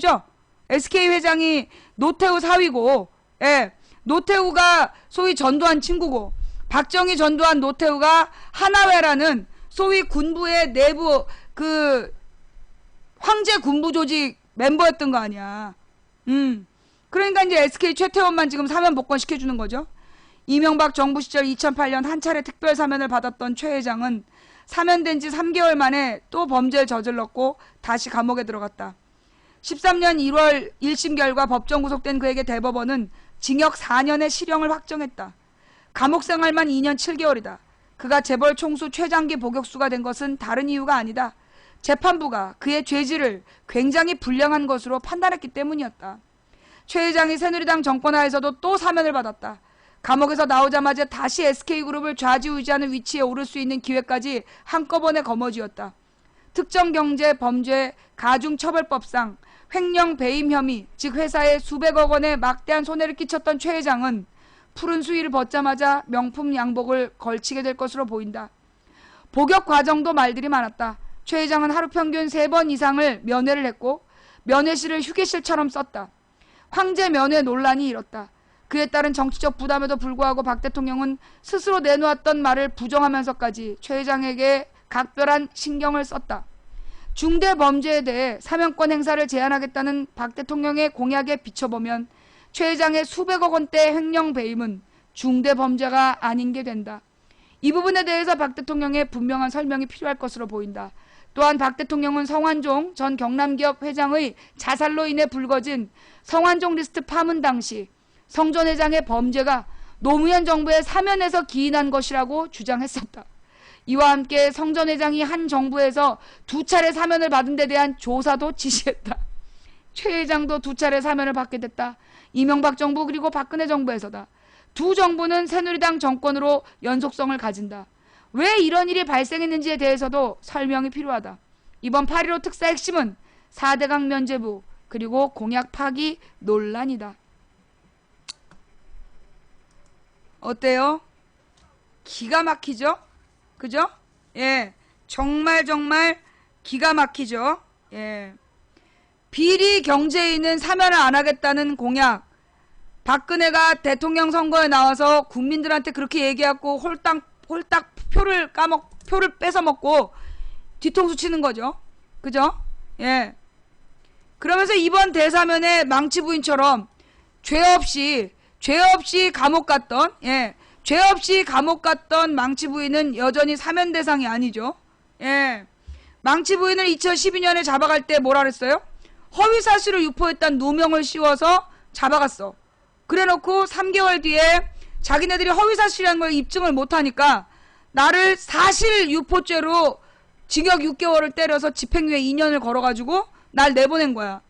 죠? SK 회장이 노태우 사위고, 예, 노태우가 소위 전두환 친구고, 박정희 전두환 노태우가 하나회라는 소위 군부의 내부 황제 군부 조직 멤버였던 거 아니야. 그러니까 이제 SK 최태원만 지금 사면 복권 시켜주는 거죠. 이명박 정부 시절 2008년 한 차례 특별 사면을 받았던 최 회장은 사면된 지 3개월 만에 또 범죄를 저질렀고 다시 감옥에 들어갔다. 13년 1월 1심 결과 법정 구속된 그에게 대법원은 징역 4년의 실형을 확정했다. 감옥 생활만 2년 7개월이다. 그가 재벌 총수 최장기 복역수가 된 것은 다른 이유가 아니다. 재판부가 그의 죄질을 굉장히 불량한 것으로 판단했기 때문이었다. 최 회장이 새누리당 정권하에서도 또 사면을 받았다. 감옥에서 나오자마자 다시 SK그룹을 좌지우지하는 위치에 오를 수 있는 기회까지 한꺼번에 거머쥐었다. 특정경제 범죄 가중처벌법상 횡령 배임 혐의, 즉 회사에 수백억 원의 막대한 손해를 끼쳤던 최 회장은 푸른 수위를 벗자마자 명품 양복을 걸치게 될 것으로 보인다. 복역 과정도 말들이 많았다. 최 회장은 하루 평균 3번 이상을 면회를 했고 면회실을 휴게실처럼 썼다. 황제 면회 논란이 일었다. 그에 따른 정치적 부담에도 불구하고 박 대통령은 스스로 내놓았던 말을 부정하면서까지 최 회장에게 각별한 신경을 썼다. 중대 범죄에 대해 사면권 행사를 제한하겠다는 박 대통령의 공약에 비춰보면 최 회장의 수백억 원대 횡령 배임은 중대 범죄가 아닌 게 된다. 이 부분에 대해서 박 대통령의 분명한 설명이 필요할 것으로 보인다. 또한 박 대통령은 성완종 전 경남기업 회장의 자살로 인해 불거진 성완종 리스트 파문 당시 성 전 회장의 범죄가 노무현 정부의 사면에서 기인한 것이라고 주장했었다. 이와 함께 성 전 회장이 한 정부에서 2차례 사면을 받은 데 대한 조사도 지시했다. 최 회장도 2차례 사면을 받게 됐다. 이명박 정부 그리고 박근혜 정부에서다. 두 정부는 새누리당 정권으로 연속성을 가진다. 왜 이런 일이 발생했는지에 대해서도 설명이 필요하다. 이번 8.15 특사 핵심은 4대강 면죄부 그리고 공약 파기 논란이다. 어때요? 기가 막히죠? 그죠? 예. 정말 기가 막히죠? 예. 비리 경제인은 사면을 안 하겠다는 공약. 박근혜가 대통령 선거에 나와서 국민들한테 그렇게 얘기하고 홀딱 표를 뺏어 먹고 뒤통수 치는 거죠. 그죠? 예. 그러면서 이번 대사면에 망치 부인처럼 죄 없이 감옥 갔던, 예. 죄 없이 감옥 갔던 망치 부인은 여전히 사면 대상이 아니죠. 예. 망치 부인을 2012년에 잡아갈 때 뭐라 그랬어요? 허위 사실을 유포했다는 누명을 씌워서 잡아갔어. 그래놓고 3개월 뒤에 자기네들이 허위 사실이라는 걸 입증을 못하니까 나를 사실 유포죄로 징역 6개월을 때려서 집행유예 2년을 걸어가지고 날 내보낸 거야.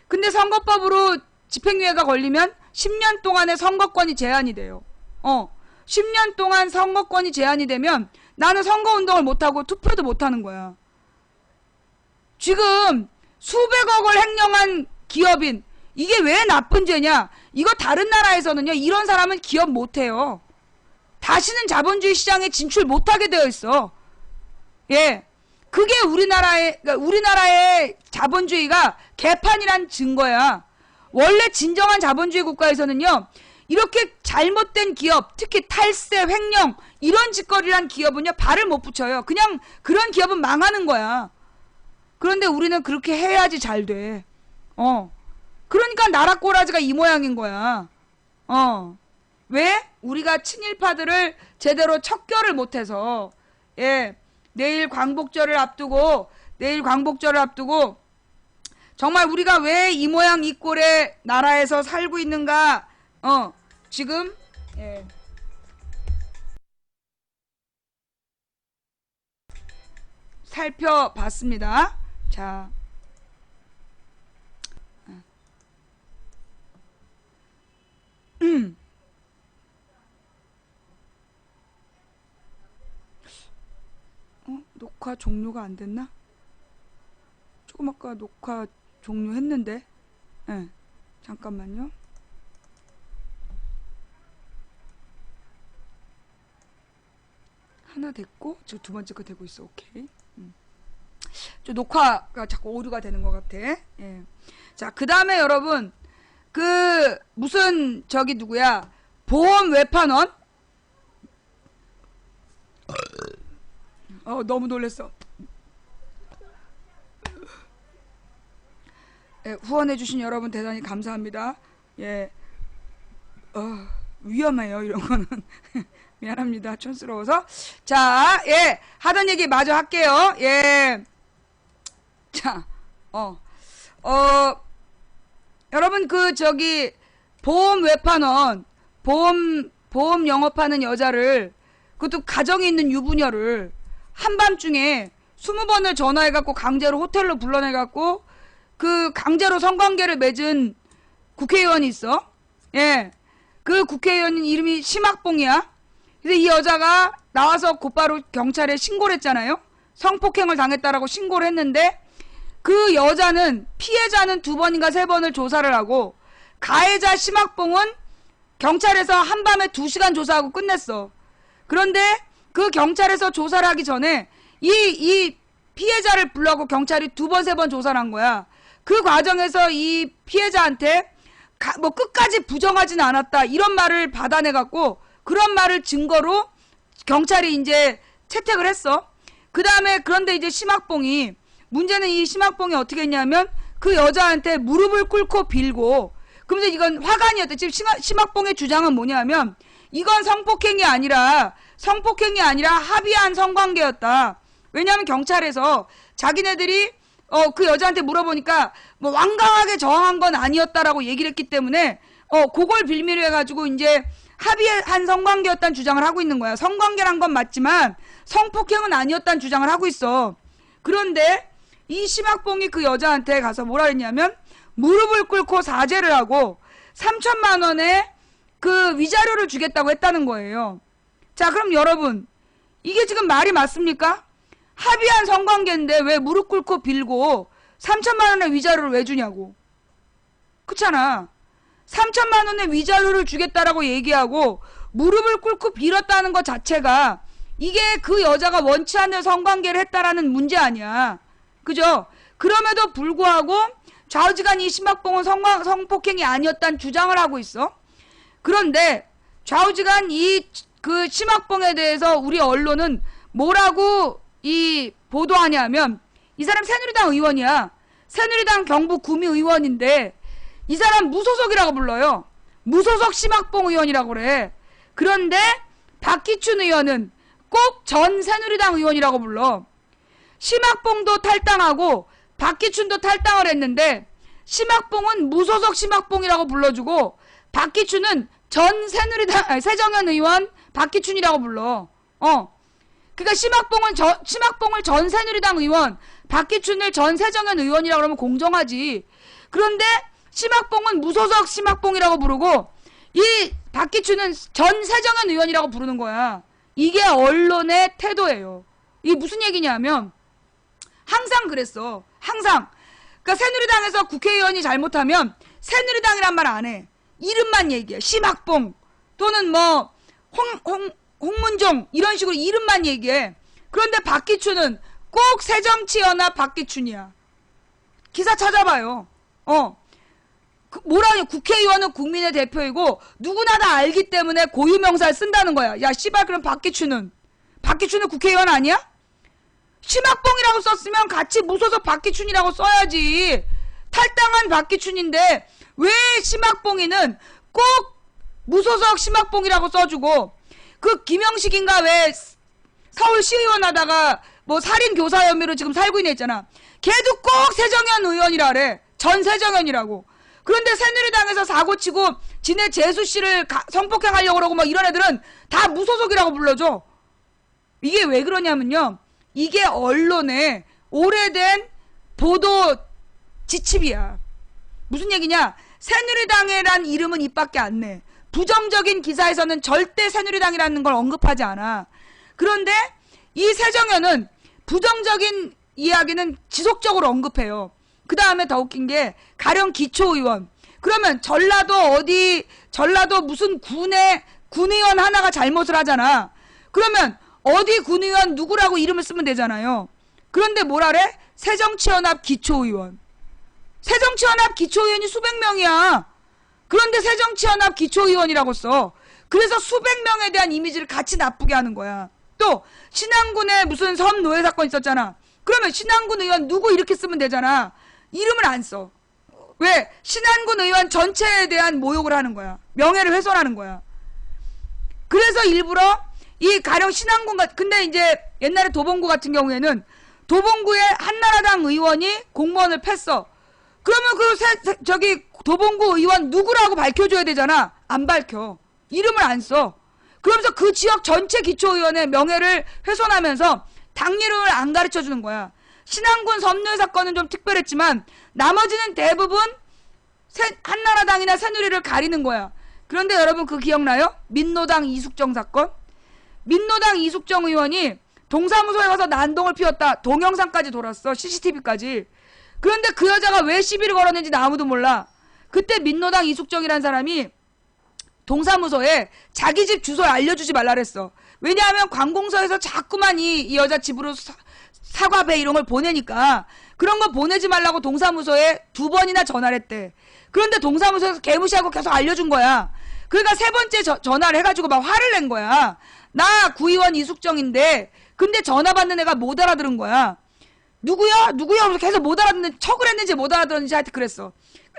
근데 선거법으로 집행유예가 걸리면 10년 동안의 선거권이 제한이 돼요. 10년 동안 선거권이 제한이 되면 나는 선거운동을 못하고 투표도 못하는 거야. 지금 수백억을 횡령한 기업인, 이게 왜 나쁜 죄냐? 이거 다른 나라에서는요, 이런 사람은 기업 못해요. 다시는 자본주의 시장에 진출 못하게 되어 있어. 예. 그게 우리나라의 자본주의가 개판이란 증거야. 원래 진정한 자본주의 국가에서는요, 이렇게 잘못된 기업, 특히 탈세, 횡령, 이런 짓거리란 기업은요, 발을 못 붙여요. 그냥 그런 기업은 망하는 거야. 그런데 우리는 그렇게 해야지 잘 돼. 그러니까 나라 꼬라지가 이 모양인 거야. 왜? 우리가 친일파들을 제대로 척결을 못해서. 예. 내일 광복절을 앞두고 정말 우리가 왜 이 모양 이 꼴의 나라에서 살고 있는가, 지금, 예. 살펴봤습니다. 자. 녹화 종료가 안 됐나? 조금 아까 녹화 종료했는데. 예. 잠깐만요. 하나 됐고, 지금 두 번째 거 되고 있어. 오케이. 좀 녹화가 자꾸 오류가 되는 것 같아. 예. 자, 그 다음에 여러분, 무슨, 누구야, 보험 외판원? 너무 놀랬어. 예, 후원해주신 여러분 대단히 감사합니다. 예. 위험해요, 이런 거는. 미안합니다. 촌스러워서. 자, 예. 하던 얘기 마저 할게요. 예. 자, 여러분, 보험 외판원, 보험 영업하는 여자를, 그것도 가정에 있는 유부녀를 한밤중에 20번을 전화해갖고 강제로 호텔로 불러내갖고 강제로 성관계를 맺은 국회의원이 있어. 예. 그 국회의원 이름이 심학봉이야. 근데 이 여자가 나와서 곧바로 경찰에 신고를 했잖아요. 성폭행을 당했다라고 신고를 했는데 그 여자는 피해자는 2번인가 3번을 조사를 하고 가해자 심학봉은 경찰에서 한밤에 2시간 조사하고 끝냈어. 그런데 그 경찰에서 조사를 하기 전에 이 피해자를 불러고 경찰이 2번, 3번 조사를 한 거야. 그 과정에서 이 피해자한테 끝까지 부정하지는 않았다 이런 말을 받아내갖고 그런 말을 증거로 경찰이 이제 채택을 했어. 그 다음에 그런데 이제 심학봉이 문제는 이 심학봉이 어떻게 했냐면 그 여자한테 무릎을 꿇고 빌고 그러면서 이건 화관이었대. 지금 심학봉의 주장은 뭐냐면 이건 성폭행이 아니라 합의한 성관계였다. 왜냐하면 경찰에서 자기네들이 그 여자한테 물어보니까 뭐 완강하게 저항한 건 아니었다라고 얘기를 했기 때문에 그걸 빌미로 해가지고 이제 합의한 성관계였다는 주장을 하고 있는 거야. 성관계란 건 맞지만 성폭행은 아니었다는 주장을 하고 있어. 그런데 이 심학봉이 그 여자한테 가서 뭐라 했냐면 무릎을 꿇고 사죄를 하고 3천만 원의 그 위자료를 주겠다고 했다는 거예요. 자, 그럼 여러분 이게 지금 말이 맞습니까? 합의한 성관계인데 왜 무릎 꿇고 빌고 3천만 원의 위자료를 왜 주냐고. 그렇잖아. 3천만 원의 위자료를 주겠다라고 얘기하고 무릎을 꿇고 빌었다는 것 자체가 이게 그 여자가 원치 않는 성관계를 했다라는 문제 아니야. 그죠? 그럼에도 불구하고 좌우지간 이 심학봉은 성폭행이 아니었다는 주장을 하고 있어. 그런데 좌우지간 그 심학봉에 대해서 우리 언론은 뭐라고 보도하냐면 이 사람 새누리당 의원이야. 새누리당 경북 구미 의원인데 이 사람 무소속이라고 불러요. 무소속 심학봉 의원이라고 그래. 그런데 박기춘 의원은 꼭 전 새누리당 의원이라고 불러. 심학봉도 탈당하고 박기춘도 탈당을 했는데 심학봉은 무소속 심학봉이라고 불러주고 박기춘은 전 새누리당 새정연 의원 박기춘이라고 불러. 그러니까 심학봉을 전 새누리당 의원, 박기춘을 전 새정연 의원이라고 그러면 공정하지. 그런데 심학봉은 무소속 심학봉이라고 부르고 이 박기춘은 전 새정연 의원이라고 부르는 거야. 이게 언론의 태도예요. 이게 무슨 얘기냐면 항상 그랬어. 항상. 그러니까 새누리당에서 국회의원이 잘못하면 새누리당이란 말 안 해. 이름만 얘기해. 심학봉 또는 뭐 홍문종 이런 식으로 이름만 얘기해. 그런데 박기춘은 꼭 새정치연합 박기춘이야. 기사 찾아봐요. 뭐라냐. 국회의원은 국민의 대표이고 누구나 다 알기 때문에 고유명사를 쓴다는 거야. 야 씨발 그럼 박기춘은 국회의원 아니야? 심학봉이라고 썼으면 같이 무소속 박기춘이라고 써야지. 탈당한 박기춘인데 왜 심학봉이는 꼭 무소속 심학봉이라고 써주고 그 김영식인가 왜 서울시의원 하다가 뭐 살인교사 혐의로 지금 살고 있는 애 있잖아. 걔도 꼭 새정연 의원이라 그래. 전 새정연이라고. 그런데 새누리당에서 사고치고 지네 재수씨를 성폭행하려고 그러고 막 이런 애들은 다 무소속이라고 불러줘. 이게 왜 그러냐면요. 이게 언론의 오래된 보도 지침이야. 무슨 얘기냐. 새누리당이란 이름은 입 밖에 안 내. 부정적인 기사에서는 절대 새누리당이라는 걸 언급하지 않아. 그런데 이 새정연은 부정적인 이야기는 지속적으로 언급해요. 그 다음에 더 웃긴 게 가령 기초의원. 그러면 전라도 무슨 군의원 하나가 잘못을 하잖아. 그러면 어디 군의원 누구라고 이름을 쓰면 되잖아요. 그런데 뭐라래? 새정치연합 기초의원. 새정치연합 기초의원이 수백 명이야. 그런데 새정치연합 기초의원이라고 써. 그래서 수백 명에 대한 이미지를 같이 나쁘게 하는 거야. 또 신안군에 무슨 섬 노예 사건 있었잖아. 그러면 신안군 의원 누구 이렇게 쓰면 되잖아. 이름을 안 써. 왜? 신안군 의원 전체에 대한 모욕을 하는 거야. 명예를 훼손하는 거야. 그래서 일부러 이 가령 신안군 근데 이제 옛날에 도봉구 같은 경우에는 도봉구에 한나라당 의원이 공무원을 팼어. 그러면 저기 도봉구 의원 누구라고 밝혀줘야 되잖아. 안 밝혀. 이름을 안 써. 그러면서 그 지역 전체 기초의원의 명예를 훼손하면서 당 이름을 안 가르쳐주는 거야. 신안군 섬노예 사건은 좀 특별했지만 나머지는 대부분 한나라당이나 새누리를 가리는 거야. 그런데 여러분 그거 기억나요? 민노당 이숙정 사건? 민노당 이숙정 의원이 동사무소에 가서 난동을 피웠다. 동영상까지 돌았어. CCTV까지. 그런데 그 여자가 왜 시비를 걸었는지 아무도 몰라. 그때 민노당 이숙정이라는 사람이 동사무소에 자기 집 주소를 알려주지 말라 그랬어. 왜냐하면 관공서에서 자꾸만 이 여자 집으로 사과배 이런 걸 보내니까 그런 거 보내지 말라고 동사무소에 2번이나 전화를 했대. 그런데 동사무소에서 개무시하고 계속 알려준 거야. 그러니까 3번째 전화를 해가지고 막 화를 낸 거야. 나 구의원 이숙정인데 근데 전화 받는 애가 못 알아들은 거야. 누구야? 누구야? 그래서 계속 못 알아듣는 척을 했는지 못 알아들었는지 하여튼 그랬어.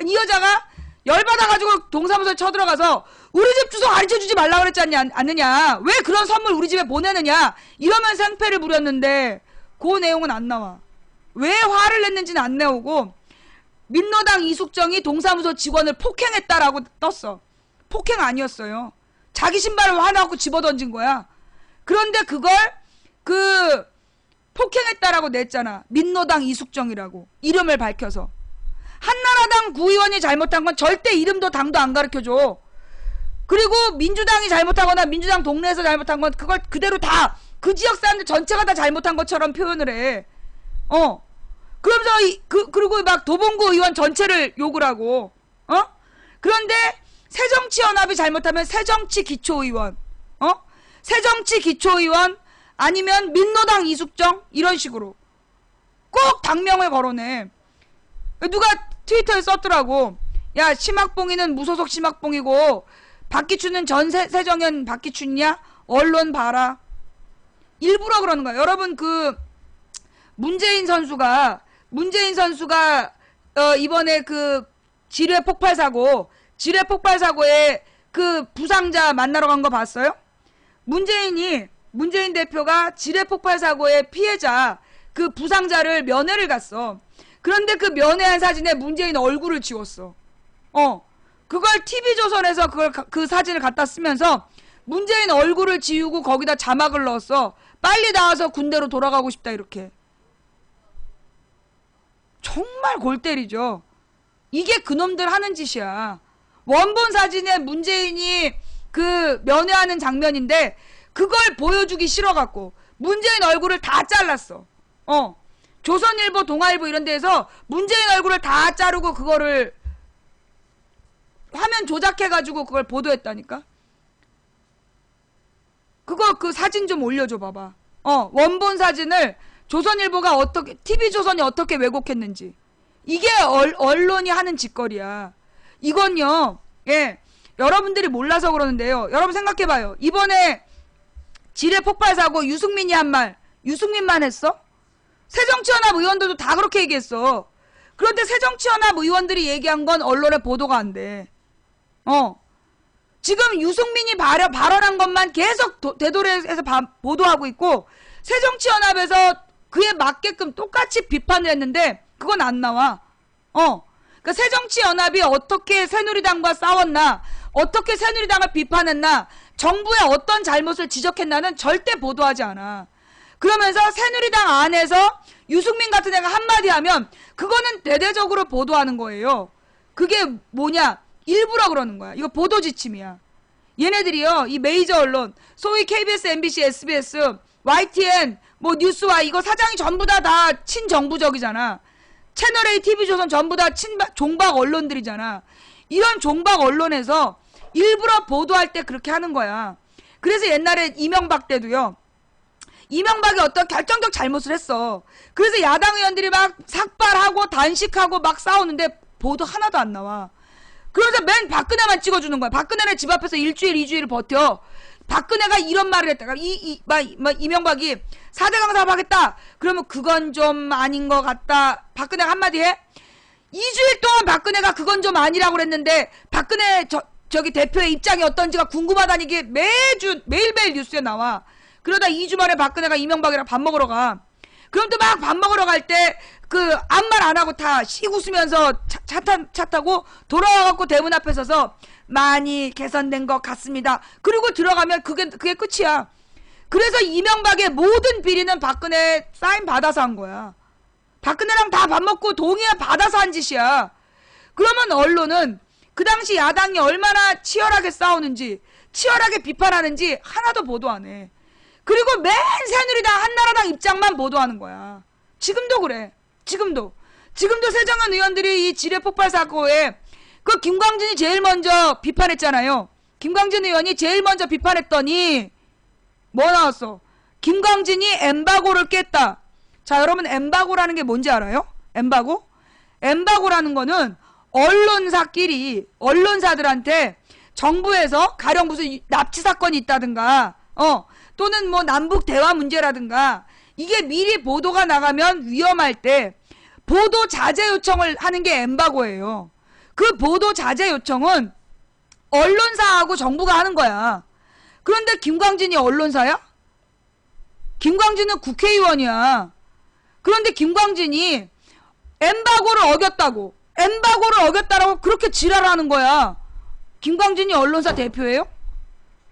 이 여자가 열받아가지고 동사무소에 쳐들어가서 우리 집 주소 가르쳐주지 말라 그랬지 않느냐. 왜 그런 선물 우리 집에 보내느냐. 이러면서 행패를 부렸는데 그 내용은 안 나와. 왜 화를 냈는지는 안 나오고 민노당 이숙정이 동사무소 직원을 폭행했다라고 떴어. 폭행 아니었어요. 자기 신발을 화나고 집어던진 거야. 그런데 그걸 폭행했다라고 냈잖아. 민노당 이숙정이라고 이름을 밝혀서. 한나라당 구의원이 잘못한 건 절대 이름도 당도 안 가르쳐줘. 그리고 민주당이 잘못하거나 민주당 동네에서 잘못한 건 그걸 그대로 다 그 지역 사람들 전체가 다 잘못한 것처럼 표현을 해. 그러면서 그리고 막 도봉구 의원 전체를 욕을 하고. 그런데 새정치연합이 잘못하면 새정치기초의원, 새정치기초의원 아니면 민노당 이숙정 이런 식으로 꼭 당명을 거론해. 누가 트위터에 썼더라고. 야, 심학봉이는 무소속 심학봉이고 박기춘은 전 새정연 박기춘이냐? 언론 봐라. 일부러 그러는 거야. 여러분 문재인 선수가 이번에 지뢰 폭발 사고에 부상자 만나러 간 거 봤어요? 문재인 대표가 지뢰 폭발 사고의 피해자 부상자를 면회를 갔어. 그런데 그 면회한 사진에 문재인 얼굴을 지웠어. 그걸 TV조선에서 그 사진을 갖다 쓰면서 문재인 얼굴을 지우고 거기다 자막을 넣었어. 빨리 나와서 군대로 돌아가고 싶다 이렇게. 정말 골 때리죠. 이게 그놈들 하는 짓이야. 원본 사진에 문재인이 면회하는 장면인데 그걸 보여주기 싫어갖고 문재인 얼굴을 다 잘랐어. 조선일보, 동아일보 이런 데에서 문재인 얼굴을 다 자르고 그거를 화면 조작해가지고 그걸 보도했다니까. 그 사진 좀 올려줘 봐봐. 원본 사진을 조선일보가 TV조선이 어떻게 왜곡했는지. 이게 언론이 하는 짓거리야. 이건요, 예, 여러분들이 몰라서 그러는데요. 여러분 생각해봐요. 이번에 지뢰 폭발 사고 유승민이 한 말, 유승민만 했어? 새정치연합 의원들도 다 그렇게 얘기했어. 그런데 새정치연합 의원들이 얘기한 건 언론에 보도가 안 돼. 지금 유승민이 발언한 것만 계속 대도래에서 보도하고 있고 새정치연합에서 그에 맞게끔 똑같이 비판을 했는데 그건 안 나와. 그러니까 새정치연합이 어떻게 새누리당과 싸웠나, 어떻게 새누리당을 비판했나, 정부의 어떤 잘못을 지적했나는 절대 보도하지 않아. 그러면서 새누리당 안에서 유승민 같은 애가 한마디 하면 그거는 대대적으로 보도하는 거예요. 그게 뭐냐? 일부러 그러는 거야. 이거 보도 지침이야. 얘네들이요, 이 메이저 언론, 소위 KBS, MBC, SBS, YTN, 뉴스와 이거 사장이 전부 다 친정부적이잖아. 채널A, TV조선 전부 다 종박 언론들이잖아. 이런 종박 언론에서 일부러 보도할 때 그렇게 하는 거야. 그래서 옛날에 이명박 때도요. 이명박이 어떤 결정적 잘못을 했어. 그래서 야당 의원들이 막 삭발하고 단식하고 막 싸우는데 보도 하나도 안 나와. 그래서 맨 박근혜만 찍어주는 거야. 박근혜는 집 앞에서 일주일, 2주일 버텨. 박근혜가 이런 말을 했다가 이명박이 4대 강사하겠다. 그러면 그건 좀 아닌 것 같다. 박근혜가 한마디 해? 2주일 동안 박근혜가 그건 좀 아니라고 그랬는데 박근혜 저기 대표의 입장이 어떤지가 궁금하다니 이게 매일매일 뉴스에 나와. 그러다 2주 만에 박근혜가 이명박이랑 밥 먹으러 가. 그럼 또 막 밥 먹으러 갈 때 아무 말 안 하고 다 씩 웃으면서 차 타고 돌아와갖고 대문 앞에 서서 많이 개선된 것 같습니다. 그리고 들어가면 그게 끝이야. 그래서 이명박의 모든 비리는 박근혜 사인 받아서 한 거야. 박근혜랑 다 밥 먹고 동의해 받아서 한 짓이야. 그러면 언론은 그 당시 야당이 얼마나 치열하게 싸우는지, 치열하게 비판하는지 하나도 보도 안 해. 그리고 맨 새누리당 한나라당 입장만 보도하는 거야. 지금도 그래. 지금도 새정현 의원들이 이 지뢰 폭발 사고에 김광진이 제일 먼저 비판했잖아요. 김광진 의원이 제일 먼저 비판했더니 뭐 나왔어? 김광진이 엠바고를 깼다. 자, 여러분 엠바고라는 게 뭔지 알아요? 엠바고? 엠바고라는 거는 언론사끼리 언론사들한테 정부에서 가령 무슨 납치 사건이 있다든가 또는 뭐 남북 대화 문제라든가 이게 미리 보도가 나가면 위험할 때 보도 자제 요청을 하는 게 엠바고예요. 그 보도 자제 요청은 언론사하고 정부가 하는 거야. 그런데 김광진이 언론사야? 김광진은 국회의원이야. 그런데 김광진이 엠바고를 어겼다라고 그렇게 지랄하는 거야. 김광진이 언론사 대표예요?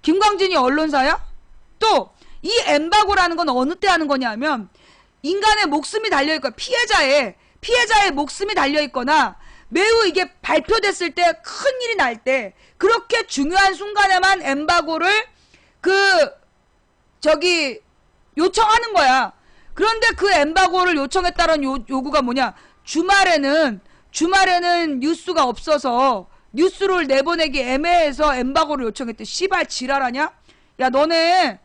김광진이 언론사야? 또 이 엠바고라는 건 어느 때 하는 거냐면 인간의 목숨이 달려있고 피해자의 목숨이 달려있거나 매우 이게 발표됐을 때 큰일이 날 때 그렇게 중요한 순간에만 엠바고를 요청하는 거야. 그런데 그 엠바고를 요청했다는 요구가 뭐냐? 주말에는 뉴스가 없어서 뉴스를 내보내기 애매해서 엠바고를 요청했대. 씨발 지랄하냐? 야, 너네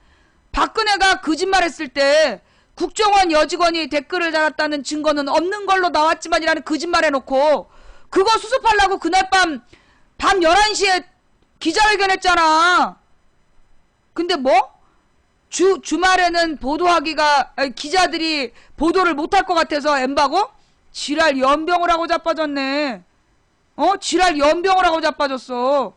박근혜가 거짓말했을 때 국정원 여직원이 댓글을 달았다는 증거는 없는 걸로 나왔지만이라는 거짓말 해놓고 그거 수습하려고 그날 밤 11시에 기자회견 했잖아. 근데 뭐? 주말에는 기자들이 보도를 못할 것 같아서 엠바고? 지랄 연병을 하고 자빠졌네. 지랄 연병을 하고 자빠졌어.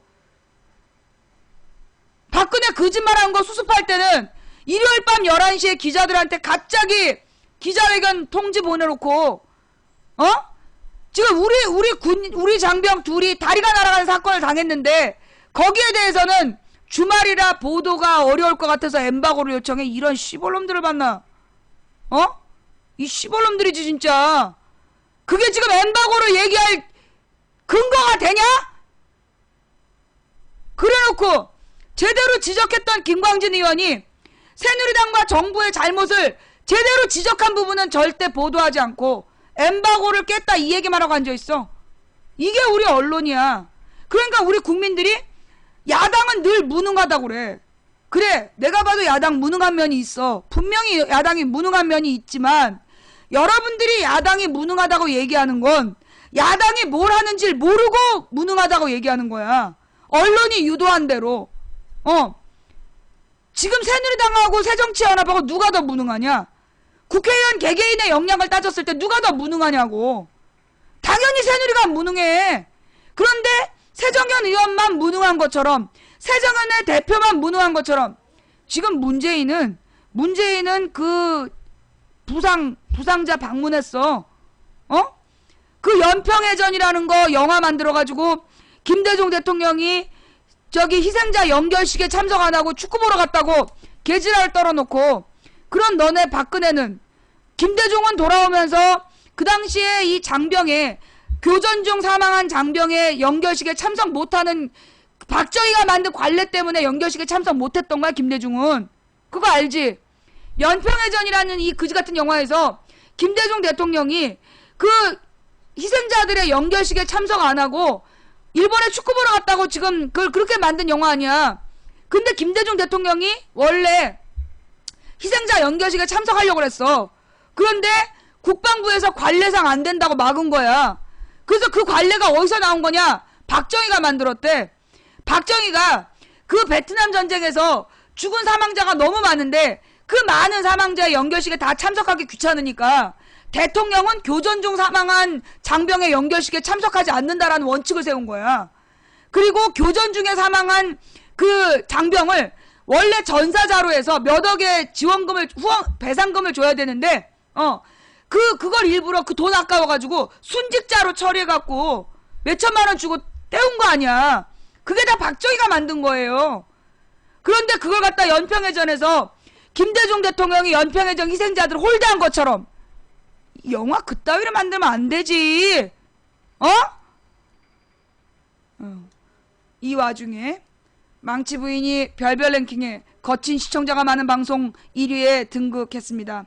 박근혜 거짓말한 거 수습할 때는 일요일 밤 11시에 기자들한테 갑자기 기자회견 통지 보내놓고 지금 우리 장병 둘이 다리가 날아가는 사건을 당했는데 거기에 대해서는 주말이라 보도가 어려울 것 같아서 엠바고를 요청해. 이런 시벌놈들을 봤나? 이 시벌놈들이지 진짜. 그게 지금 엠바고를 얘기할 근거가 되냐? 그래놓고 제대로 지적했던 김광진 의원이 새누리당과 정부의 잘못을 제대로 지적한 부분은 절대 보도하지 않고 엠바고를 깼다 이 얘기만 하고 앉아있어. 이게 우리 언론이야. 그러니까 우리 국민들이 야당은 늘 무능하다고 그래. 그래, 내가 봐도 야당 무능한 면이 있어. 분명히 야당이 무능한 면이 있지만 여러분들이 야당이 무능하다고 얘기하는 건 야당이 뭘 하는지를 모르고 무능하다고 얘기하는 거야. 언론이 유도한 대로. 지금 새누리당하고 새정치연합하고 누가 더 무능하냐? 국회의원 개개인의 역량을 따졌을 때 누가 더 무능하냐고. 당연히 새누리가 무능해. 그런데 새정현 의원만 무능한 것처럼, 새정현의 대표만 무능한 것처럼 지금 문재인은 그 부상자 방문했어. 그 연평해전이라는 거 영화 만들어가지고 김대중 대통령이 저기 희생자 연결식에 참석 안 하고 축구 보러 갔다고 개지랄 떨어놓고, 그런 너네 박근혜는, 김대중은 돌아오면서 그 당시에 이 장병에, 교전 중 사망한 장병의 연결식에 참석 못하는 박정희가 만든 관례 때문에 연결식에 참석 못했던 거야. 김대중은 그거 알지? 연평해전이라는 이 그지같은 영화에서 김대중 대통령이 그 희생자들의 연결식에 참석 안 하고 일본에 축구 보러 갔다고 지금 그걸 그렇게 만든 영화 아니야. 근데 김대중 대통령이 원래 희생자 연결식에 참석하려고 그랬어. 그런데 국방부에서 관례상 안 된다고 막은 거야. 그래서 그 관례가 어디서 나온 거냐? 박정희가 만들었대. 박정희가 그 베트남 전쟁에서 죽은 사망자가 너무 많은데 그 많은 사망자의 연결식에 다 참석하기 귀찮으니까 대통령은 교전 중 사망한 장병의 연결식에 참석하지 않는다라는 원칙을 세운 거야. 그리고 교전 중에 사망한 그 장병을 원래 전사자로 해서 몇 억의 지원금을 배상금을 줘야 되는데 그걸 일부러 그 돈 아까워가지고 순직자로 처리해갖고 몇천만 원 주고 떼운 거 아니야. 그게 다 박정희가 만든 거예요. 그런데 그걸 갖다 연평해전에서 김대중 대통령이 연평해전 희생자들을 홀대한 것처럼 영화 그따위를 만들면 안 되지. 이 와중에 망치 부인이 별별 랭킹에 거친 시청자가 많은 방송 1위에 등극했습니다.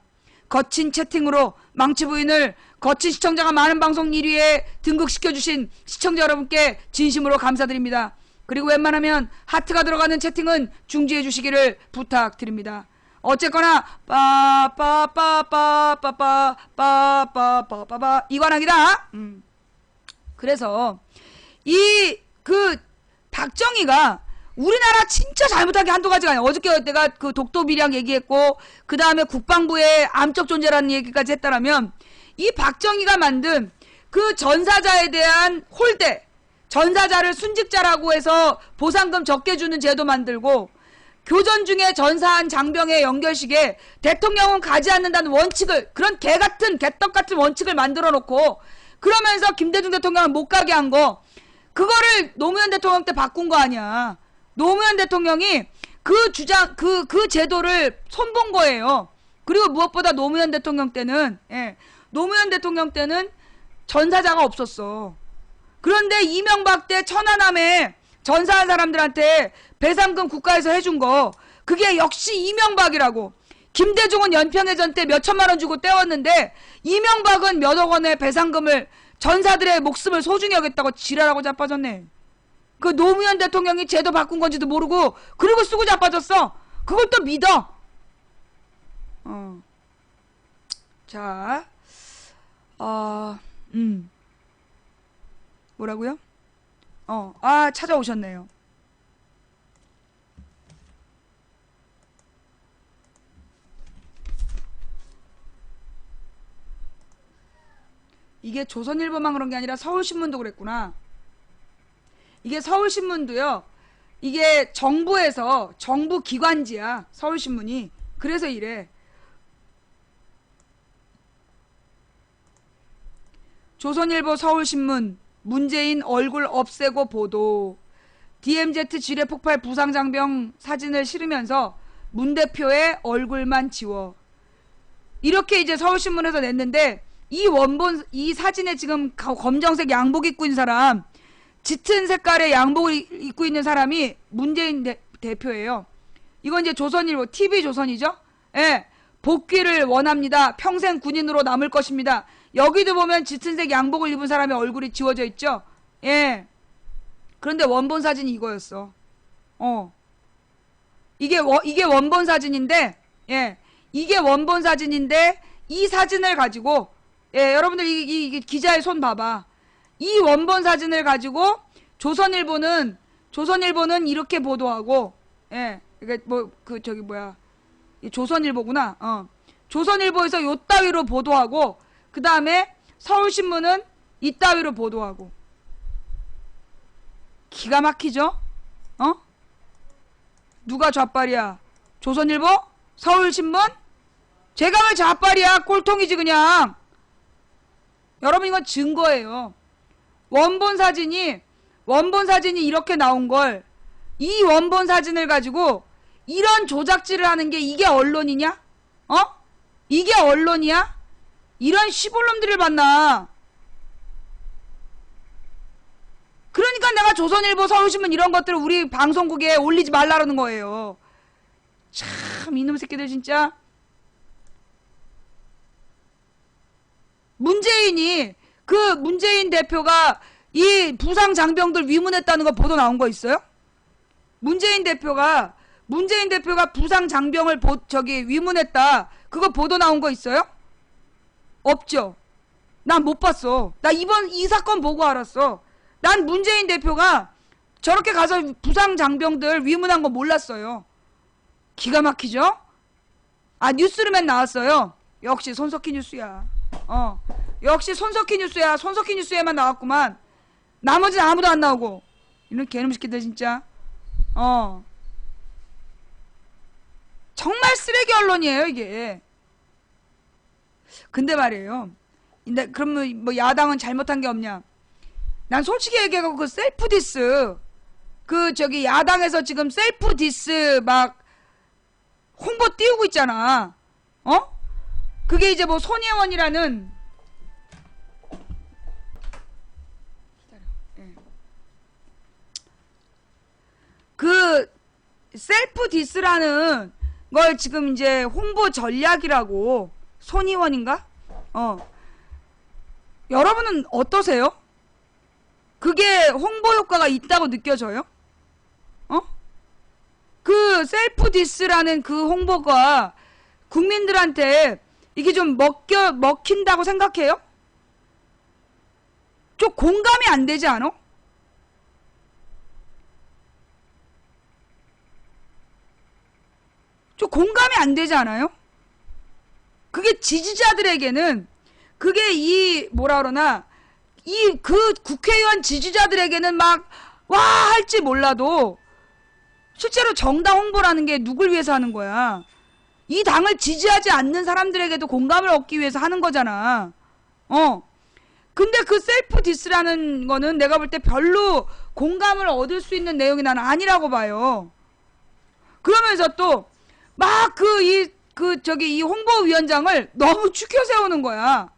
거친 채팅으로 망치 부인을 거친 시청자가 많은 방송 1위에 등극시켜주신 시청자 여러분께 진심으로 감사드립니다. 그리고 웬만하면 하트가 들어가는 채팅은 중지해 주시기를 부탁드립니다. 어쨌거나 빠빠빠빠빠빠빠빠빠빠 이관왕이다. 그래서 박정희가 우리나라 진짜 잘못한 게 한두 가지가 아니야. 어저께 내가 그 독도 비량 얘기했고 그 다음에 국방부의 암적 존재라는 얘기까지 했다라면 이 박정희가 만든 그 전사자에 대한 홀대, 전사자를 순직자라고 해서 보상금 적게 주는 제도 만들고 교전 중에 전사한 장병의 연결식에 대통령은 가지 않는다는 원칙을, 그런 개같은 개떡같은 원칙을 만들어 놓고 그러면서 김대중 대통령을 못 가게 한 거, 그거를 노무현 대통령 때 바꾼 거 아니야. 노무현 대통령이 그 제도를 손본 거예요. 그리고 무엇보다 노무현 대통령 때는 전사자가 없었어. 그런데 이명박 때 천안함에 전사한 사람들한테 배상금 국가에서 해준 거, 그게 역시 이명박이라고. 김대중은 연평해전 때 몇 천만 원 주고 떼웠는데 이명박은 몇억 원의 배상금을, 전사들의 목숨을 소중히 여겼다고 지랄하고 자빠졌네. 그 노무현 대통령이 제도 바꾼 건지도 모르고 그리고 쓰고 자빠졌어. 그걸 또 믿어. 자, 뭐라고요? 찾아오셨네요. 이게 조선일보만 그런 게 아니라 서울신문도 그랬구나. 이게 서울신문도요. 이게 정부에서, 정부 기관지야. 서울신문이. 그래서 이래. 조선일보 서울신문 문재인 얼굴 없애고 보도. DMZ 지뢰 폭발 부상장병 사진을 실으면서 문 대표의 얼굴만 지워. 이렇게 이제 서울신문에서 냈는데 이 사진에 지금 검정색 양복 입고 있는 사람, 짙은 색깔의 양복을 입고 있는 사람이 문재인 대표예요. 이건 이제 조선일보, TV조선이죠? 예. 복귀를 원합니다. 평생 군인으로 남을 것입니다. 여기도 보면 짙은색 양복을 입은 사람의 얼굴이 지워져 있죠? 예. 그런데 원본 사진이 이거였어. 이게 원본 사진인데, 예. 이게 원본 사진인데, 이 사진을 가지고, 예, 여러분들 이 기자의 손 봐봐. 이 원본 사진을 가지고 조선일보는 이렇게 보도하고, 예, 이게 조선일보구나. 조선일보에서 요 따위로 보도하고, 그 다음에 서울신문은 이 따위로 보도하고. 기가 막히죠? 누가 좌빨이야? 조선일보? 서울신문? 제가 왜 좌빨이야? 꼴통이지 그냥. 여러분 이건 증거예요. 원본 사진이 이렇게 나온 걸, 이 원본 사진을 가지고 이런 조작질을 하는 게 이게 언론이냐? 이게 언론이야? 이런 시골놈들을 봤나? 그러니까 내가 조선일보, 서울신문 이런 것들을 우리 방송국에 올리지 말라는 거예요. 참 이놈 새끼들 진짜. 문재인 대표가 이 부상 장병들 위문했다는 거 보도 나온 거 있어요? 문재인 대표가 문재인 대표가 부상 장병을 위문했다. 그거 보도 나온 거 있어요? 없죠. 난 못 봤어. 나 이 사건 보고 알았어. 난 문재인 대표가 저렇게 가서 부상 장병들 위문한 거 몰랐어요. 기가 막히죠? 아, 뉴스룸엔 나왔어요. 역시 손석희 뉴스야. 역시 손석희 뉴스야. 손석희 뉴스에만 나왔구만. 나머지는 아무도 안 나오고. 이런 개놈 새끼들 진짜. 정말 쓰레기 언론이에요, 이게. 근데 말이에요. 근데 그러면 뭐 야당은 잘못한 게 없냐? 난 솔직히 얘기하고 그 셀프 디스, 야당에서 지금 셀프 디스 막 홍보 띄우고 있잖아. 그게 이제 뭐 손예원이라는 그 셀프 디스라는 걸 지금 이제 홍보 전략이라고. 손희원인가? 여러분은 어떠세요? 그게 홍보 효과가 있다고 느껴져요? 그 셀프 디스라는 그 홍보가 국민들한테 이게 좀 먹힌다고 생각해요? 좀 공감이 안 되지 않아? 좀 공감이 안 되지 않아요? 그게 지지자들에게는, 그게 그 국회의원 지지자들에게는 막 와 할지 몰라도 실제로 정당 홍보라는 게 누굴 위해서 하는 거야? 이 당을 지지하지 않는 사람들에게도 공감을 얻기 위해서 하는 거잖아. 근데 그 셀프 디스라는 거는 내가 볼 때 별로 공감을 얻을 수 있는 내용이 나는 아니라고 봐요. 그러면서 또 막 이 홍보위원장을 너무 추켜 세우는 거야.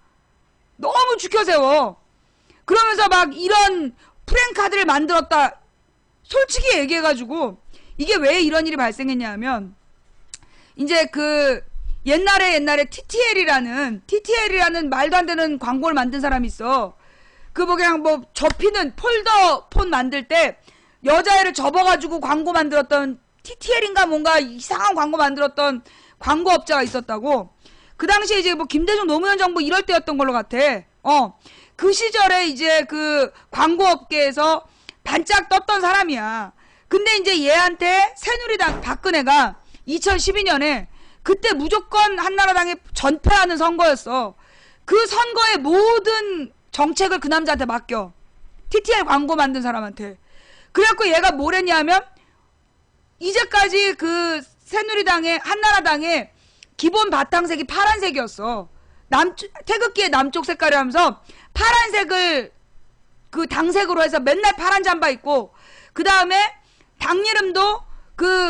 너무 추켜 세워. 그러면서 막 이런 프랭카드를 만들었다. 솔직히 얘기해가지고 이게 왜 이런 일이 발생했냐 하면, 이제 옛날에 TTL이라는 말도 안 되는 광고를 만든 사람이 있어. 그냥 접히는 폴더폰 만들 때 여자애를 접어가지고 광고 만들었던 TTL인가 뭔가 이상한 광고 만들었던 광고업자가 있었다고. 그 당시에 이제 김대중 노무현 정부 이럴 때였던 걸로 같아. 그 시절에 이제 그 광고업계에서 반짝 떴던 사람이야. 근데 이제 얘한테 새누리당 박근혜가 2012년에 그때 무조건 한나라당에 전패하는 선거였어. 그 선거의 모든 정책을 그 남자한테 맡겨. TTL 광고 만든 사람한테. 그래갖고 얘가 뭘 했냐면, 이제까지 그 새누리당의 한나라당의 기본 바탕색이 파란색이었어. 태극기의 남쪽 색깔이 하면서 파란색을 그 당색으로 해서 맨날 파란 잠바 입고, 그 다음에 당 이름도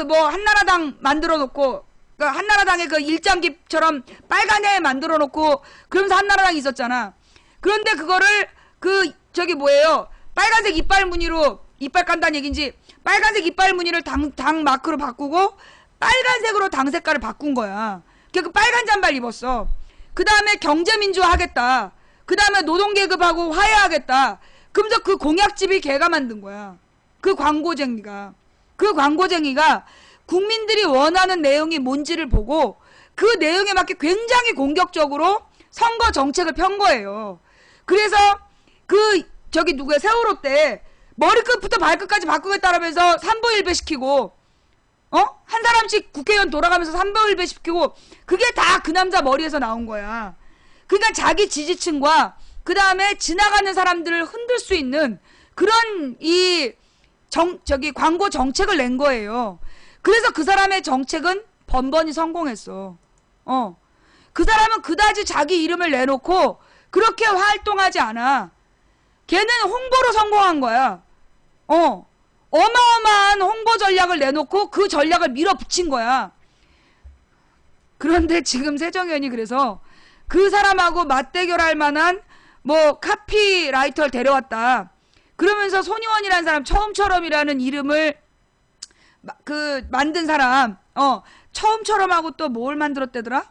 한나라당 만들어 놓고, 한나라당의 그 일장기처럼 빨간애 만들어 놓고, 그러면서 한나라당이 있었잖아. 그런데 그거를 빨간색 이빨 무늬로, 이빨 깐다는 얘긴지, 빨간색 이빨 무늬를 당 마크로 바꾸고 빨간색으로 당 색깔을 바꾼 거야. 그 빨간 잠바를 입었어. 그 다음에 경제민주화 하겠다. 그 다음에 노동계급하고 화해하겠다. 그러면서 그 공약집이 걔가 만든 거야. 그 광고쟁이가 국민들이 원하는 내용이 뭔지를 보고 그 내용에 맞게 굉장히 공격적으로 선거 정책을 편 거예요. 그래서 세월호 때 머리끝부터 발끝까지 바꾸겠다라면서 3보 1배 시키고, 한 사람씩 국회의원 돌아가면서 3보 1배 시키고, 그게 다 그 남자 머리에서 나온 거야. 그러니까 자기 지지층과 그 다음에 지나가는 사람들을 흔들 수 있는 그런 광고 정책을 낸 거예요. 그래서 그 사람의 정책은 번번이 성공했어. 그 사람은 그다지 자기 이름을 내놓고 그렇게 활동하지 않아. 걔는 홍보로 성공한 거야. 어마어마한 홍보 전략을 내놓고 그 전략을 밀어붙인 거야. 그런데 지금 새정연이 그래서 그 사람하고 맞대결할 만한 카피라이터를 데려왔다. 그러면서 손희원이라는 사람, 처음처럼이라는 이름을 만든 사람, 처음처럼하고 또 뭘 만들었대더라?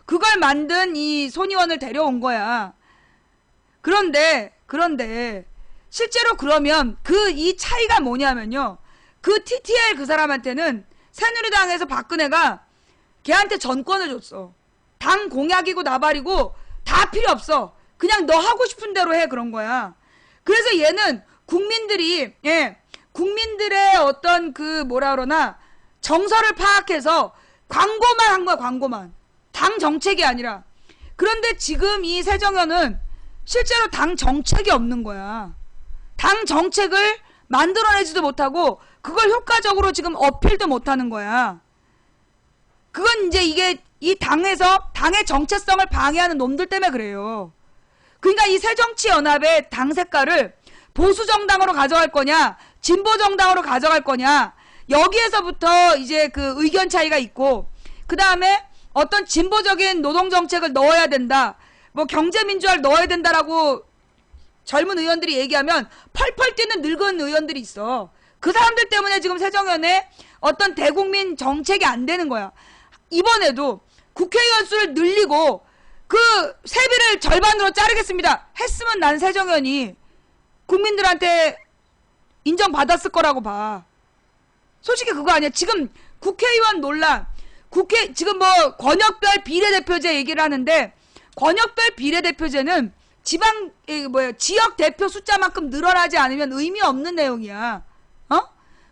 그걸 만든 이 손희원을 데려온 거야. 그런데 실제로 그러면 이 차이가 뭐냐면요. 그 TTL 그 사람한테는 새누리당에서 박근혜가 걔한테 전권을 줬어. 당 공약이고 나발이고 다 필요 없어. 그냥 너 하고 싶은 대로 해. 그런 거야. 그래서 얘는 국민들이 국민들의 어떤 그 뭐라 그러나 정서를 파악해서 광고만 한 거야. 광고만. 당 정책이 아니라. 그런데 지금 이 새정연은 실제로 당 정책이 없는 거야. 당 정책을 만들어내지도 못하고 그걸 효과적으로 지금 어필도 못하는 거야. 그건 이제 이게 이 당에서 당의 정체성을 방해하는 놈들 때문에 그래요. 그러니까 이 새정치연합의 당 색깔을 보수정당으로 가져갈 거냐 진보정당으로 가져갈 거냐 여기에서부터 이제 그 의견 차이가 있고, 그 다음에 어떤 진보적인 노동정책을 넣어야 된다, 뭐 경제민주화를 넣어야 된다라고 젊은 의원들이 얘기하면 펄펄 뛰는 늙은 의원들이 있어. 그 사람들 때문에 지금 새정연의 어떤 대국민 정책이 안 되는 거야. 이번에도 국회의원 수를 늘리고 그 세비를 절반으로 자르겠습니다 했으면 난 새정연이 국민들한테 인정받았을 거라고 봐. 솔직히 그거 아니야. 지금 국회의원 논란, 지금 뭐 권역별 비례대표제 얘기를 하는데, 권역별 비례대표제는 지역 대표 숫자만큼 늘어나지 않으면 의미 없는 내용이야.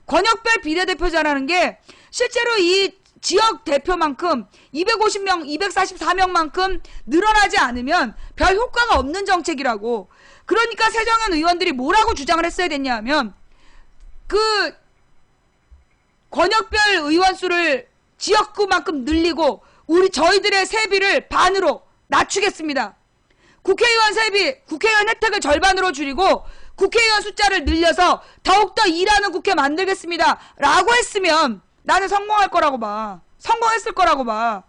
권역별 비례대표제라는 게 실제로 이 지역 대표만큼 250명, 244명만큼 늘어나지 않으면 별 효과가 없는 정책이라고. 그러니까 새정연 의원들이 뭐라고 주장을 했어야 됐냐 하면, 그 권역별 의원 수를 지역구만큼 늘리고 저희들의 세비를 반으로 낮추겠습니다. 국회의원 세비, 국회의원 혜택을 절반으로 줄이고 국회의원 숫자를 늘려서 더욱더 일하는 국회 만들겠습니다 라고 했으면 나는 성공할 거라고 봐. 성공했을 거라고 봐.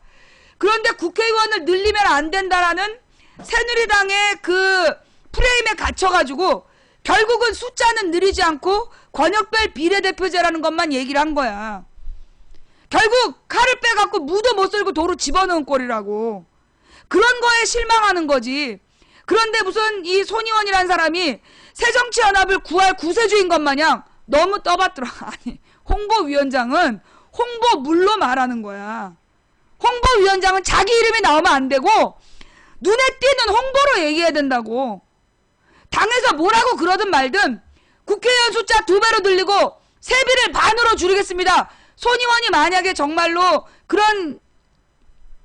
그런데 국회의원을 늘리면 안 된다라는 새누리당의 그 프레임에 갇혀가지고 결국은 숫자는 늘리지 않고 권역별 비례대표제라는 것만 얘기를 한 거야. 결국 칼을 빼갖고 무도 못 썰고 도로 집어넣은 꼴이라고. 그런 거에 실망하는 거지. 그런데 무슨 이 손희원이라는 사람이 새정치연합을 구할 구세주인 것 마냥 너무 떠받들어. 아니, 홍보위원장은 홍보물로 말하는 거야. 홍보위원장은 자기 이름이 나오면 안 되고 눈에 띄는 홍보로 얘기해야 된다고. 당에서 뭐라고 그러든 말든 국회의원 숫자 2배로 늘리고 세비를 반으로 줄이겠습니다. 손희원이 만약에 정말로 그런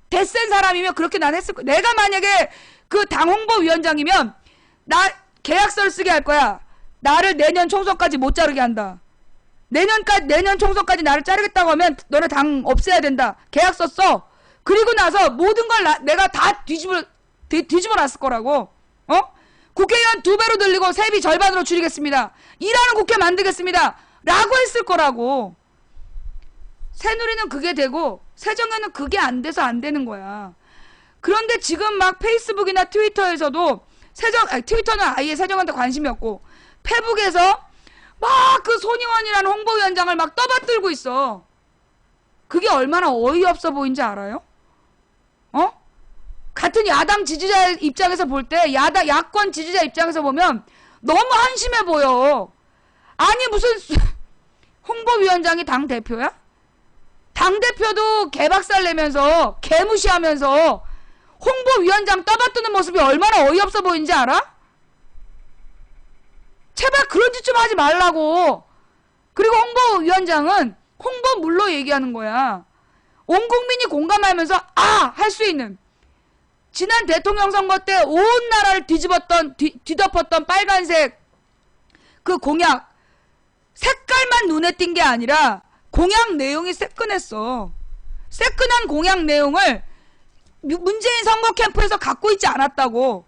대센 사람이면 그렇게 난 했을 거야. 내가 만약에 그 당 홍보위원장이면 나 계약서를 쓰게 할 거야. 나를 내년 총선까지 못 자르게 한다. 내년 총선까지 나를 자르겠다고 하면 너네 당 없애야 된다. 계약서 써. 그리고 나서 모든 걸 내가 다 뒤집어 놨을 거라고. 국회의원 2배로 늘리고 세비 절반으로 줄이겠습니다. 일하는 국회 만들겠습니다 라고 했을 거라고. 새누리는 그게 되고 새정연은 그게 안 돼서 안 되는 거야. 그런데 지금 막 페이스북이나 트위터에서도 트위터는 아예 새정연한테 관심이 없고 페북에서 막 그 손희원이라는 홍보위원장을 막 떠받들고 있어. 그게 얼마나 어이없어 보이는지 알아요? 같은 야당 지지자 입장에서 볼 때, 야권 지지자 입장에서 보면 너무 한심해 보여. 아니 무슨 홍보위원장이 당대표야? 당대표도 개박살 내면서 개무시하면서 홍보위원장 떠받드는 모습이 얼마나 어이없어 보이는지 알아? 제발 그런 짓 좀 하지 말라고. 그리고 홍보위원장은 홍보물로 얘기하는 거야. 온 국민이 공감하면서 할 수 있는, 지난 대통령 선거 때 온 나라를 뒤덮었던 빨간색 그 공약, 색깔만 눈에 띈 게 아니라 공약 내용이 새끈했어. 새끈한 공약 내용을 문재인 선거 캠프에서 갖고 있지 않았다고.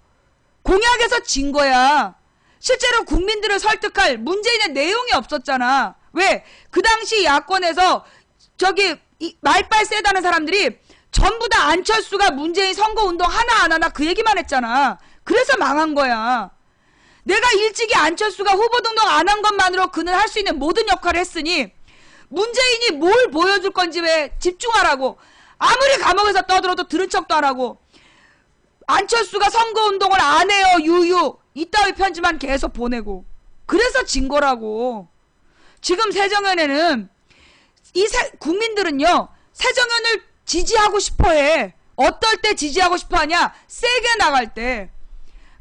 공약에서 진 거야. 실제로 국민들을 설득할 문재인의 내용이 없었잖아. 왜? 그 당시 야권에서 말빨 세다는 사람들이 전부 다 안철수가 문재인 선거운동 하나 안 하나 그 얘기만 했잖아. 그래서 망한 거야. 내가 일찍이 안철수가 후보 등록 안 한 것만으로 그는 할 수 있는 모든 역할을 했으니 문재인이 뭘 보여줄 건지 왜 집중하라고. 아무리 감옥에서 떠들어도 들은 척도 안 하고, 안철수가 선거운동을 안 해요 유유 이따위 편지만 계속 보내고, 그래서 진 거라고. 지금 새정연에는 국민들은요, 새정연을 지지하고 싶어 해. 어떨 때 지지하고 싶어 하냐? 세게 나갈 때,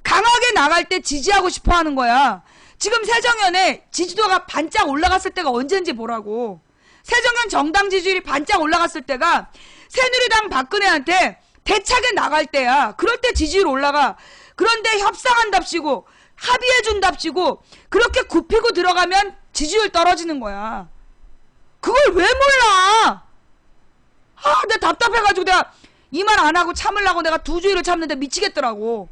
강하게 나갈 때 지지하고 싶어 하는 거야. 지금 새정연의 지지도가 반짝 올라갔을 때가 언젠지 보라고. 새정연 정당 지지율이 반짝 올라갔을 때가 새누리당 박근혜한테 대차게 나갈 때야. 그럴 때 지지율 올라가. 그런데 협상한답시고 합의해준답시고 그렇게 굽히고 들어가면 지지율 떨어지는 거야. 그걸 왜 몰라? 내가 답답해가지고 내가 이 말 안 하고 참으려고 내가 2주일을 참는데 미치겠더라고.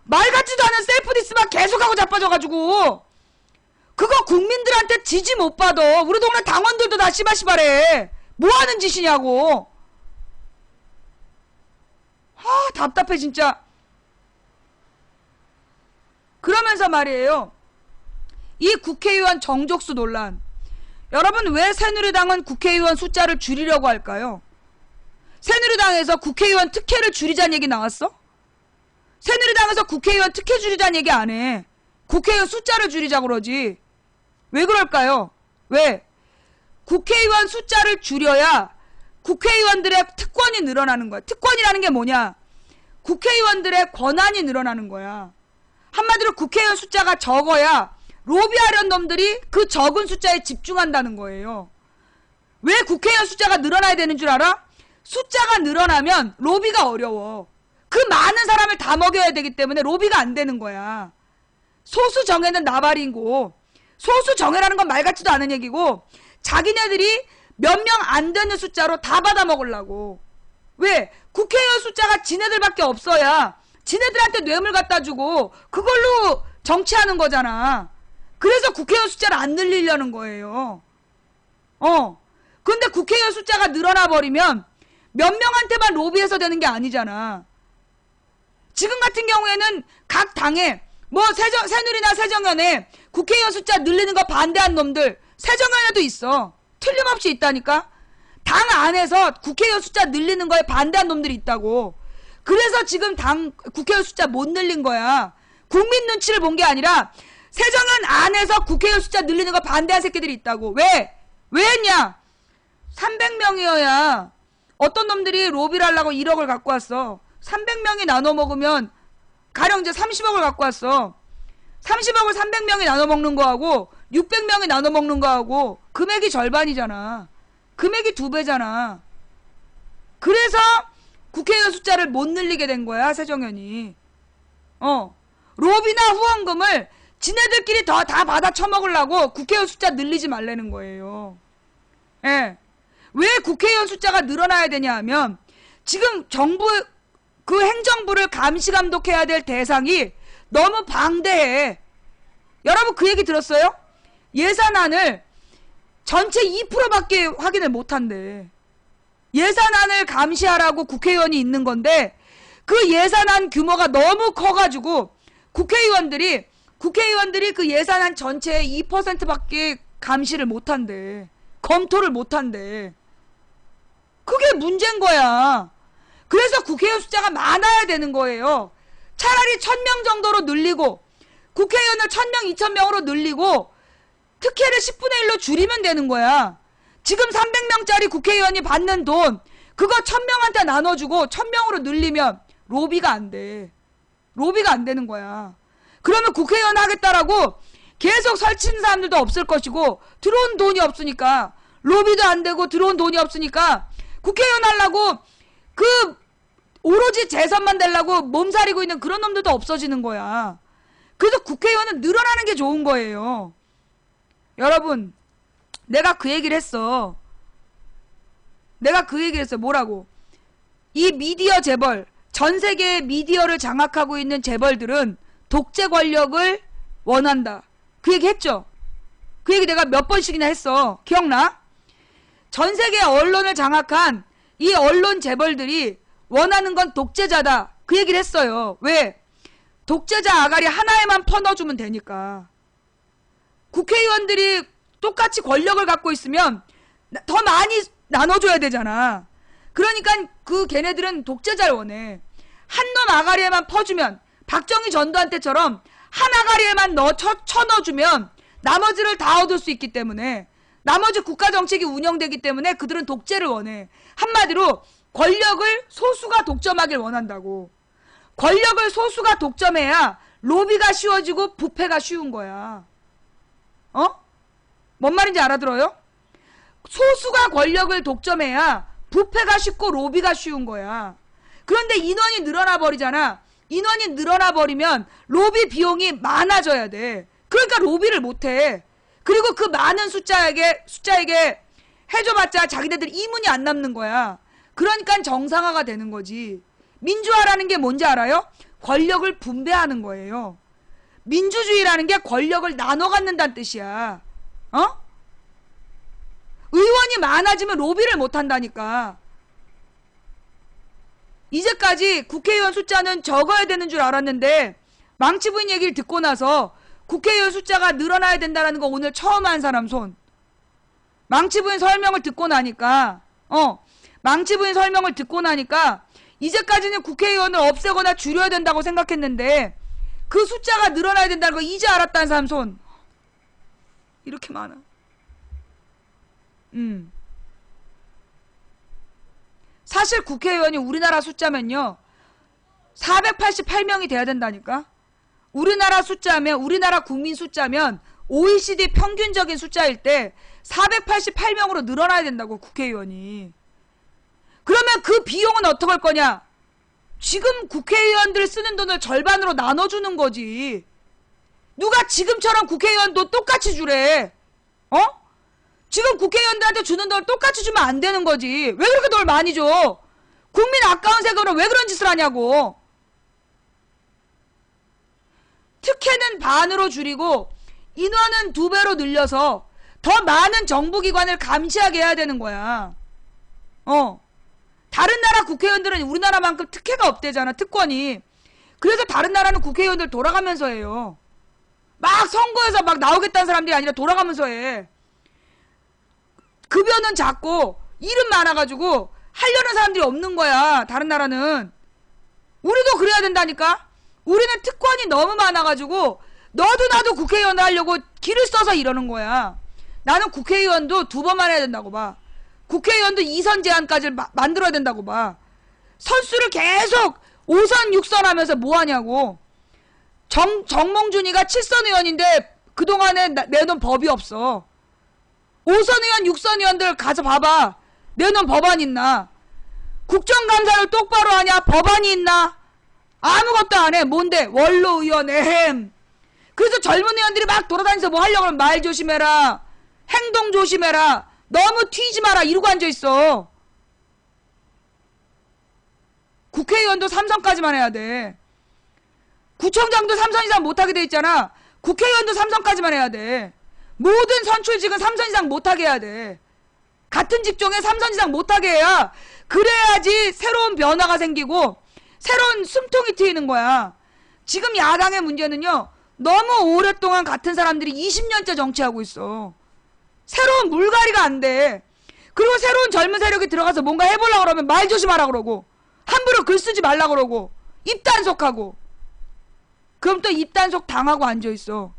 말 같지도 않은 셀프 디스만 계속하고 자빠져가지고 그거 국민들한테 지지 못 받아. 우리 동네 당원들도 다 씨발씨발해. 뭐하는 짓이냐고. 답답해 진짜. 그러면서 말이에요, 이 국회의원 정족수 논란. 여러분, 왜 새누리당은 국회의원 숫자를 줄이려고 할까요? 새누리당에서 국회의원 특혜를 줄이자는 얘기 나왔어? 새누리당에서 국회의원 특혜 줄이자는 얘기 안 해. 국회의원 숫자를 줄이자 그러지. 왜 그럴까요? 왜? 국회의원 숫자를 줄여야 국회의원들의 특권이 늘어나는 거야. 특권이라는 게 뭐냐? 국회의원들의 권한이 늘어나는 거야. 한마디로 국회의원 숫자가 적어야 로비하려는 놈들이 그 적은 숫자에 집중한다는 거예요. 왜 국회의원 숫자가 늘어나야 되는 줄 알아? 숫자가 늘어나면 로비가 어려워. 그 많은 사람을 다 먹여야 되기 때문에 로비가 안 되는 거야. 소수 정예는 나발이고, 소수 정예라는 건 말 같지도 않은 얘기고, 자기네들이 몇 명 안 되는 숫자로 다 받아 먹으려고. 왜? 국회의원 숫자가 지네들밖에 없어야 지네들한테 뇌물 갖다 주고 그걸로 정치하는 거잖아. 그래서 국회의원 숫자를 안 늘리려는 거예요. 근데 국회의원 숫자가 늘어나 버리면 몇 명한테만 로비해서 되는 게 아니잖아. 지금 같은 경우에는 각 당에 새누리나 새정연에 국회의원 숫자 늘리는 거 반대한 놈들 새정연에도 있어. 틀림없이 있다니까. 당 안에서 국회의원 숫자 늘리는 거에 반대한 놈들이 있다고. 그래서 지금 국회의원 숫자 못 늘린 거야. 국민 눈치를 본 게 아니라 새정연 안에서 국회의원 숫자 늘리는 거 반대한 새끼들이 있다고. 왜? 왜 했냐? 300명이어야 어떤 놈들이 로비를 하려고 1억을 갖고 왔어. 300명이 나눠 먹으면 가령 이제 30억을 갖고 왔어. 30억을 300명이 나눠 먹는 거하고 600명이 나눠 먹는 거하고 금액이 절반이잖아. 금액이 2배잖아. 그래서 국회의원 숫자를 못 늘리게 된 거야, 새정연이. 로비나 후원금을 지네들끼리 다 받아 처먹으려고 국회의원 숫자 늘리지 말라는 거예요. 예. 왜 국회의원 숫자가 늘어나야 되냐 하면 지금 정부, 그 행정부를 감시 감독해야 될 대상이 너무 방대해. 여러분 그 얘기 들었어요? 예산안을 전체 2%밖에 확인을 못한대. 예산안을 감시하라고 국회의원이 있는 건데 그 예산안 규모가 너무 커가지고 국회의원들이 그 예산안 전체의 2%밖에 감시를 못한대. 검토를 못한대. 그게 문제인 거야. 그래서 국회의원 숫자가 많아야 되는 거예요. 차라리 1000명 정도로 늘리고 국회의원을 1000명, 2000명으로 늘리고 특혜를 10분의 1로 줄이면 되는 거야. 지금 300명짜리 국회의원이 받는 돈 그거 1000명한테 나눠주고 1000명으로 늘리면 로비가 안 돼. 로비가 안 되는 거야. 그러면 국회의원 하겠다라고 계속 설치는 사람들도 없을 것이고 들어온 돈이 없으니까 로비도 안 되고 들어온 돈이 없으니까 국회의원 하려고 그 오로지 재선만 되려고 몸살이고 있는 그런 놈들도 없어지는 거야. 그래서 국회의원은 늘어나는 게 좋은 거예요. 여러분, 내가 그 얘기를 했어. 뭐라고? 이 미디어 재벌, 전 세계의 미디어를 장악하고 있는 재벌들은 독재 권력을 원한다. 그 얘기 했죠? 그 얘기 내가 몇 번씩이나 했어. 기억나? 전 세계 언론을 장악한 이 언론 재벌들이 원하는 건 독재자다. 그 얘기를 했어요. 왜? 독재자 아가리 하나에만 퍼넣어주면 되니까. 국회의원들이 똑같이 권력을 갖고 있으면 더 많이 나눠줘야 되잖아. 그러니까 그 걔네들은 독재자를 원해. 한 놈 아가리에만 퍼주면 박정희 전두환 때처럼 한 아가리에만 쳐넣어주면 나머지를 다 얻을 수 있기 때문에 나머지 국가 정책이 운영되기 때문에 그들은 독재를 원해. 한마디로 권력을 소수가 독점하길 원한다고. 권력을 소수가 독점해야 로비가 쉬워지고 부패가 쉬운 거야. 뭔 말인지 알아들어요? 소수가 권력을 독점해야 부패가 쉽고 로비가 쉬운 거야. 그런데 인원이 늘어나 버리잖아. 인원이 늘어나 버리면 로비 비용이 많아져야 돼. 그러니까 로비를 못해. 그리고 그 많은 숫자에게 해줘봤자 자기네들 이문이 안 남는 거야. 그러니까 정상화가 되는 거지. 민주화라는 게 뭔지 알아요? 권력을 분배하는 거예요. 민주주의라는 게 권력을 나눠 갖는다는 뜻이야. 의원이 많아지면 로비를 못 한다니까. 이제까지 국회의원 숫자는 적어야 되는 줄 알았는데 망치부인 얘기를 듣고 나서 국회의원 숫자가 늘어나야 된다는 거 오늘 처음 한 사람 손. 망치부인 설명을 듣고 나니까 이제까지는 국회의원을 없애거나 줄여야 된다고 생각했는데 그 숫자가 늘어나야 된다는 거 이제 알았다는 사람 손. 이렇게 많아. 사실 국회의원이 우리나라 숫자면요 488명이 돼야 된다니까. 우리나라 국민 숫자면 OECD 평균적인 숫자일 때 488명으로 늘어나야 된다고 국회의원이. 그러면 그 비용은 어떻게 할 거냐? 지금 국회의원들 쓰는 돈을 절반으로 나눠주는 거지. 누가 지금처럼 국회의원도 똑같이 주래. 지금 국회의원들한테 주는 돈을 똑같이 주면 안 되는 거지. 왜 그렇게 돈을 많이 줘? 국민 아까운 세금으로 왜 그런 짓을 하냐고. 특혜는 반으로 줄이고 인원은 2배로 늘려서 더 많은 정부기관을 감시하게 해야 되는 거야. 다른 나라 국회의원들은 우리나라만큼 특혜가 없대잖아. 특권이. 그래서 다른 나라는 국회의원들 돌아가면서 해요. 막 선거에서 막 나오겠다는 사람들이 아니라 돌아가면서 해. 급여는 작고 일은 많아가지고 하려는 사람들이 없는 거야. 다른 나라는. 우리도 그래야 된다니까. 우리는 특권이 너무 많아가지고 너도 나도 국회의원을 하려고 길을 써서 이러는 거야. 나는 국회의원도 2번만 해야 된다고 봐. 국회의원도 2선 제한까지 만들어야 된다고 봐. 선수를 계속 5선 6선 하면서 뭐 하냐고. 정몽준이가 7선 의원인데 그동안에 내놓은 법이 없어. 5선 의원 6선 의원들 가서 봐봐. 내놓은 법안 있나? 국정감사를 똑바로 하냐? 법안이 있나? 아무것도 안 해. 뭔데? 원로 의원 에헴. 그래서 젊은 의원들이 막 돌아다니면서 뭐 하려고 하면 말 조심해라. 행동 조심해라. 너무 튀지 마라. 이러고 앉아있어. 국회의원도 3선까지만 해야 돼. 구청장도 3선 이상 못하게 돼 있잖아. 국회의원도 3선까지만 해야 돼. 모든 선출직은 3선 이상 못하게 해야 돼. 같은 직종에 3선 이상 못하게 해야 그래야지 새로운 변화가 생기고 새로운 숨통이 트이는 거야. 지금 야당의 문제는요. 너무 오랫동안 같은 사람들이 20년째 정치하고 있어. 새로운 물갈이가 안 돼. 그리고 새로운 젊은 세력이 들어가서 뭔가 해보려고 그러면 말 조심하라 그러고 함부로 글 쓰지 말라 그러고 입단속하고 그럼 또 입단속 당하고 앉아있어.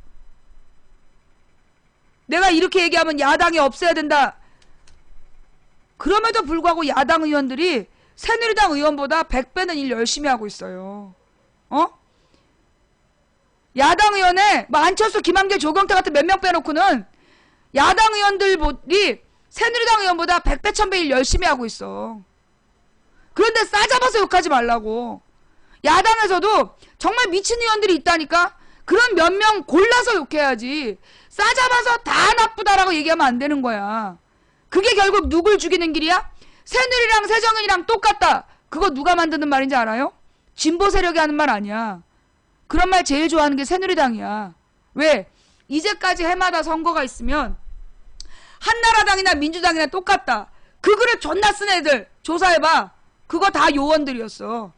내가 이렇게 얘기하면 야당이 없애야 된다. 그럼에도 불구하고 야당 의원들이 새누리당 의원보다 100배는 일 열심히 하고 있어요. 야당 의원에 뭐 안철수, 김한길, 조경태 같은 몇 명 빼놓고는 야당 의원들이 새누리당 의원보다 100배, 1000배 일 열심히 하고 있어. 그런데 싸잡아서 욕하지 말라고. 야당에서도 정말 미친 의원들이 있다니까. 그런 몇 명 골라서 욕해야지. 싸잡아서 다 나쁘다라고 얘기하면 안 되는 거야. 그게 결국 누굴 죽이는 길이야? 새누리랑 새정은이랑 똑같다. 그거 누가 만드는 말인지 알아요? 진보 세력이 하는 말 아니야. 그런 말 제일 좋아하는 게 새누리당이야. 왜? 이제까지 해마다 선거가 있으면 한나라당이나 민주당이나 똑같다. 그 글을 존나 쓴 애들 조사해봐. 그거 다 요원들이었어.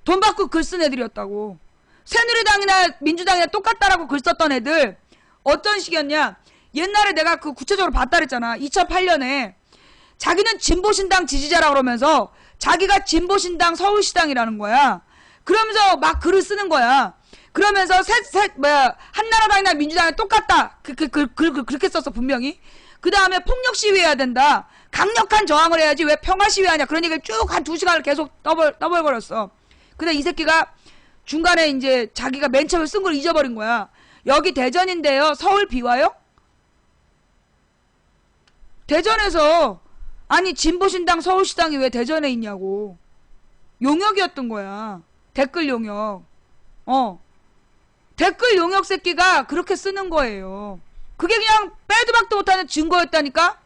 돈 받고 글 쓴 애들이었다고. 새누리당이나 민주당이나 똑같다라고 글 썼던 애들 어떤 식이었냐. 옛날에 내가 그 구체적으로 봤다 그랬잖아. 2008년에 자기는 진보신당 지지자라고 그러면서 자기가 진보신당 서울시당이라는 거야. 그러면서 막 글을 쓰는 거야. 그러면서 한나라당이나 민주당이 똑같다. 그렇게 썼어, 분명히. 그 다음에 폭력 시위해야 된다. 강력한 저항을 해야지 왜 평화 시위하냐. 그런 얘기를 쭉 한 2시간을 계속 떠벌거렸어. 근데 이 새끼가 중간에 이제 자기가 맨 처음에 쓴 걸 잊어버린 거야. 여기 대전인데요. 서울 비와요? 대전에서 아니 진보신당 서울시당이 왜 대전에 있냐고. 용역이었던 거야. 댓글 용역. 댓글 용역 새끼가 그렇게 쓰는 거예요. 그게 그냥 빼도 박도 못하는 증거였다니까.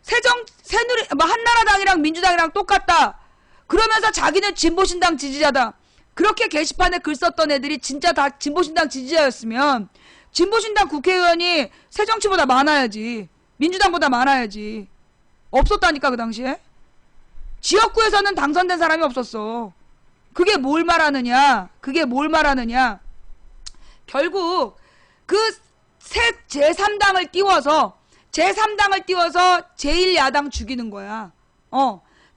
새누리 한나라당이랑 민주당이랑 똑같다. 그러면서 자기는 진보신당 지지자다. 그렇게 게시판에 글 썼던 애들이 진짜 다 진보신당 지지자였으면 진보신당 국회의원이 새정치보다 많아야지. 민주당보다 많아야지. 없었다니까 그 당시에. 지역구에서는 당선된 사람이 없었어. 그게 뭘 말하느냐. 결국 그 제3당을 띄워서 제1야당 죽이는 거야.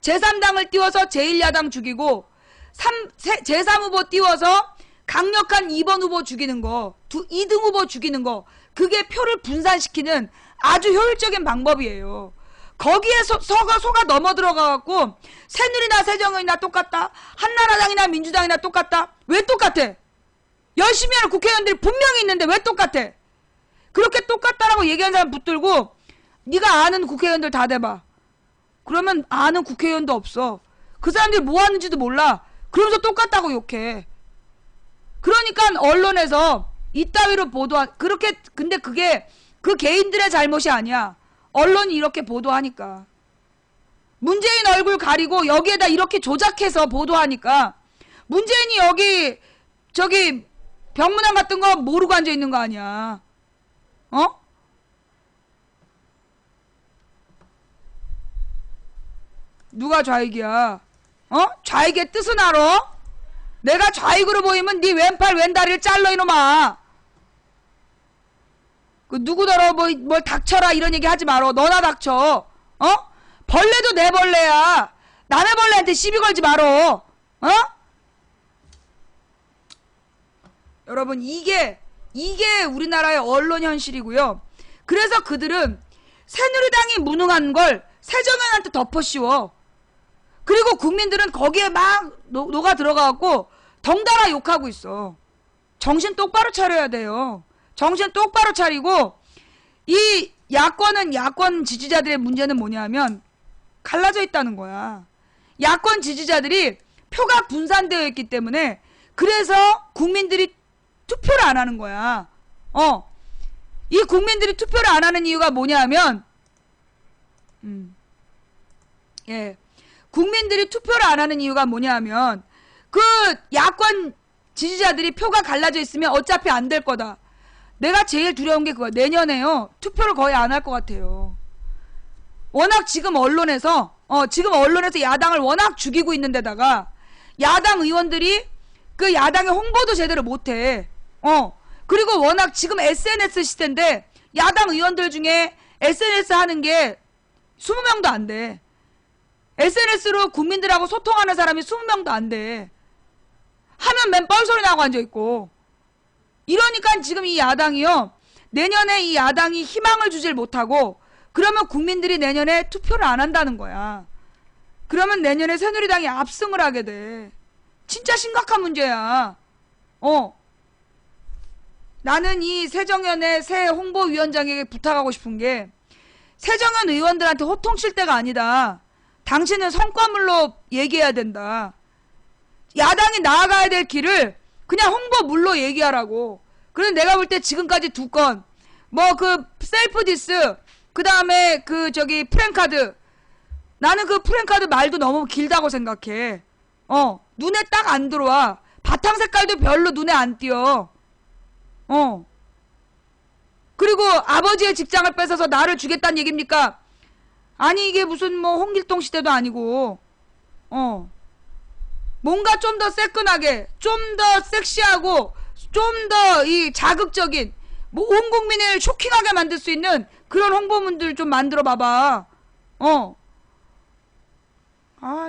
제3당을 띄워서 제1야당 죽이고 제3 후보 띄워서 강력한 2번 후보 죽이는 거, 2등 후보 죽이는 거, 그게 표를 분산시키는 아주 효율적인 방법이에요. 거기에 속아 넘어 들어가갖고 새누리나 새정은이나 똑같다. 한나라당이나 민주당이나 똑같다. 왜 똑같아? 열심히 하는 국회의원들이 분명히 있는데 왜 똑같아? 그렇게 똑같다라고 얘기하는 사람 붙들고 네가 아는 국회의원들 다 대봐. 그러면 아는 국회의원도 없어. 그 사람들이 뭐 하는지도 몰라. 그러면서 똑같다고 욕해. 그러니까 언론에서 이따위로 근데 그게 그 개인들의 잘못이 아니야. 언론이 이렇게 보도하니까. 문재인 얼굴 가리고 여기에다 이렇게 조작해서 보도하니까 문재인이 여기 저기 병문안 같은 거 모르고 앉아있는 거 아니야. 누가 좌익이야? 좌익의 뜻은 알아? 내가 좌익으로 보이면 네 왼팔 왼다리를 잘라 이놈아. 그 누구더러 뭘 닥쳐라 이런 얘기 하지 말어. 너나 닥쳐. 벌레도 내 벌레야. 남의 벌레한테 시비 걸지 말어. 여러분 이게 우리나라의 언론 현실이고요. 그래서 그들은 새누리당이 무능한 걸 새정연한테 덮어씌워. 그리고 국민들은 거기에 막 녹아 들어가갖고 덩달아 욕하고 있어. 정신 똑바로 차려야 돼요. 정신 똑바로 차리고 이 야권 지지자들의 문제는 뭐냐면 갈라져 있다는 거야. 야권 지지자들이 표가 분산되어 있기 때문에 그래서 국민들이 투표를 안 하는 거야. 이 국민들이 투표를 안 하는 이유가 뭐냐면 국민들이 투표를 안 하는 이유가 뭐냐면 그 야권 지지자들이 표가 갈라져 있으면 어차피 안 될 거다. 내가 제일 두려운 게 그거야. 내년에요. 투표를 거의 안 할 것 같아요. 워낙 지금 언론에서 야당을 워낙 죽이고 있는 데다가 야당 의원들이 그 야당의 홍보도 제대로 못해. 그리고 워낙 지금 SNS 시대인데 야당 의원들 중에 SNS 하는 게 20명도 안 돼. SNS로 국민들하고 소통하는 사람이 20명도 안 돼. 하면 맨 뻘소리 나고 앉아있고. 이러니까 지금 이 야당이요. 내년에 이 야당이 희망을 주질 못하고 그러면 국민들이 내년에 투표를 안 한다는 거야. 그러면 내년에 새누리당이 압승을 하게 돼. 진짜 심각한 문제야. 나는 이 새정연의 새 홍보위원장에게 부탁하고 싶은 게 새정연 의원들한테 호통칠 때가 아니다. 당신은 성과물로 얘기해야 된다. 야당이 나아가야 될 길을 그냥 홍보물로 얘기하라고. 그래서 내가 볼 때 지금까지 2건 그 셀프 디스 그 다음에 프랭카드 나는 그 프랭카드 말도 너무 길다고 생각해. 눈에 딱 안 들어와. 바탕 색깔도 별로 눈에 안 띄어. 그리고 아버지의 직장을 뺏어서 나를 주겠다는 얘기입니까? 아니 이게 무슨 홍길동 시대도 아니고 뭔가 좀 더 새끈하게 좀 더 섹시하고 좀 더 이 자극적인 온 국민을 쇼킹하게 만들 수 있는 그런 홍보문들 좀 만들어 봐봐.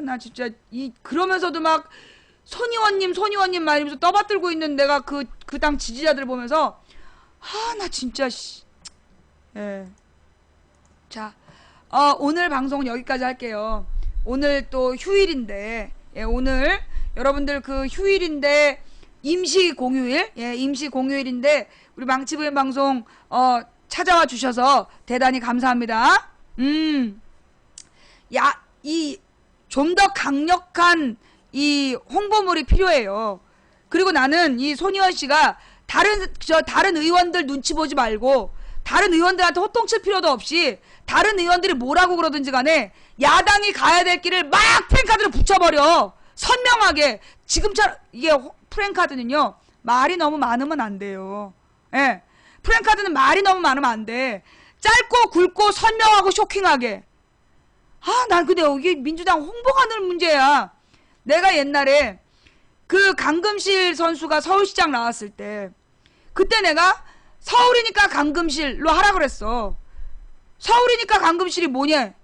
나 진짜 그러면서도 막 손의원님 말이면서 떠받들고 있는 내가 그 당 지지자들 보면서 나 진짜 예. 자, 오늘 방송은 여기까지 할게요. 오늘 또 휴일인데, 예, 오늘 여러분들 그 휴일인데 임시 공휴일, 예, 임시 공휴일인데 우리 망치부의 방송 찾아와 주셔서 대단히 감사합니다. 좀 더 강력한 이 홍보물이 필요해요. 그리고 나는 이 손희원 씨가 다른 의원들 눈치 보지 말고 다른 의원들한테 호통칠 필요도 없이 다른 의원들이 뭐라고 그러든지 간에 야당이 가야 될 길을 막 프랭카드를 붙여버려. 선명하게. 지금처럼 이게 프랭카드는요 말이 너무 많으면 안 돼요. 예, 프랭카드는 말이 너무 많으면 안 돼. 짧고 굵고 선명하고 쇼킹하게. 난 근데 이게 민주당 홍보가 늘 문제야. 내가 옛날에 그 강금실 선수가 서울시장 나왔을 때 그때 내가 서울이니까 강금실로 하라 그랬어. 서울이니까 강금실이 뭐냐?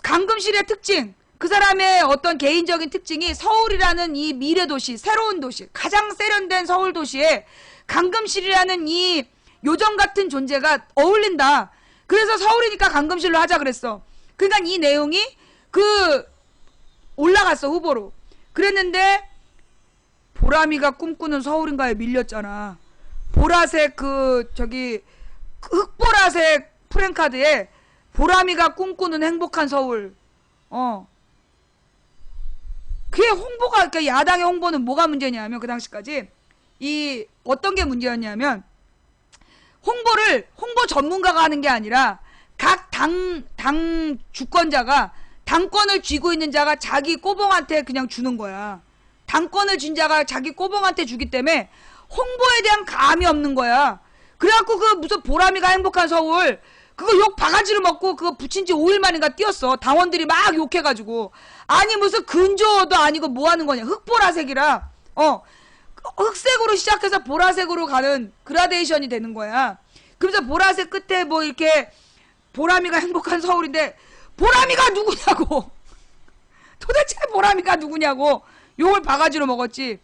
강금실의 특징, 그 사람의 어떤 개인적인 특징이 서울이라는 이 미래도시, 새로운 도시, 가장 세련된 서울 도시에 강금실이라는 이 요정 같은 존재가 어울린다. 그래서 서울이니까 강금실로 하자 그랬어. 그러니까 이 내용이 올라갔어, 후보로. 그랬는데 보람이가 꿈꾸는 서울인가에 밀렸잖아. 보라색 흑보라색 프랭카드에 보람이가 꿈꾸는 행복한 서울. 그게 홍보가, 그러니까 야당의 홍보는 뭐가 문제냐면 그 당시까지 어떤 게 문제였냐면 홍보 전문가가 하는 게 아니라 각 당 주권자가 당권을 쥐고 있는 자가 자기 꼬봉한테 그냥 주는 거야. 당권을 쥔 자가 자기 꼬봉한테 주기 때문에 홍보에 대한 감이 없는 거야. 그래갖고 무슨 보람이가 행복한 서울 그거 욕 바가지로 먹고 그거 붙인 지 5일 만인가 띄었어. 당원들이 막 욕해가지고. 아니 무슨 근조도 아니고 뭐 하는 거냐. 흑보라색이라 흑색으로 시작해서 보라색으로 가는 그라데이션이 되는 거야. 그래서 보라색 끝에 뭐 이렇게 보람이가 행복한 서울인데 보람이가 누구냐고. 도대체 보람이가 누구냐고 욕을 바가지로 먹었지.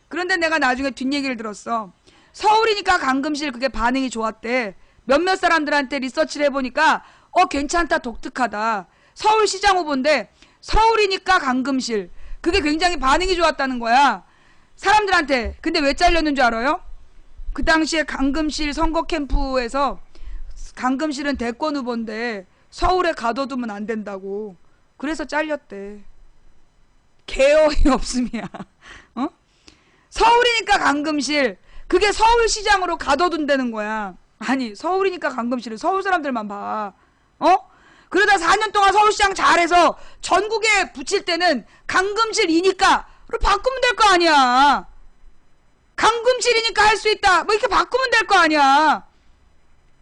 그런데 내가 나중에 뒷얘기를 들었어. 서울이니까 강금실 그게 반응이 좋았대. 몇몇 사람들한테 리서치를 해보니까 괜찮다, 독특하다. 서울시장 후보인데 서울이니까 강금실 그게 굉장히 반응이 좋았다는 거야, 사람들한테. 근데 왜 잘렸는 줄 알아요? 그 당시에 강금실 선거 캠프에서 강금실은 대권 후보인데 서울에 가둬두면 안 된다고. 그래서 잘렸대. 개어이 없음이야. 서울이니까 강금실 그게 서울시장으로 가둬둔다는 거야. 아니 서울이니까 강금실은 서울 사람들만 봐. 그러다 4년 동안 서울시장 잘해서 전국에 붙일 때는 강금실이니까로 바꾸면 될 거 아니야. 강금실이니까 할 수 있다 뭐 이렇게 바꾸면 될 거 아니야.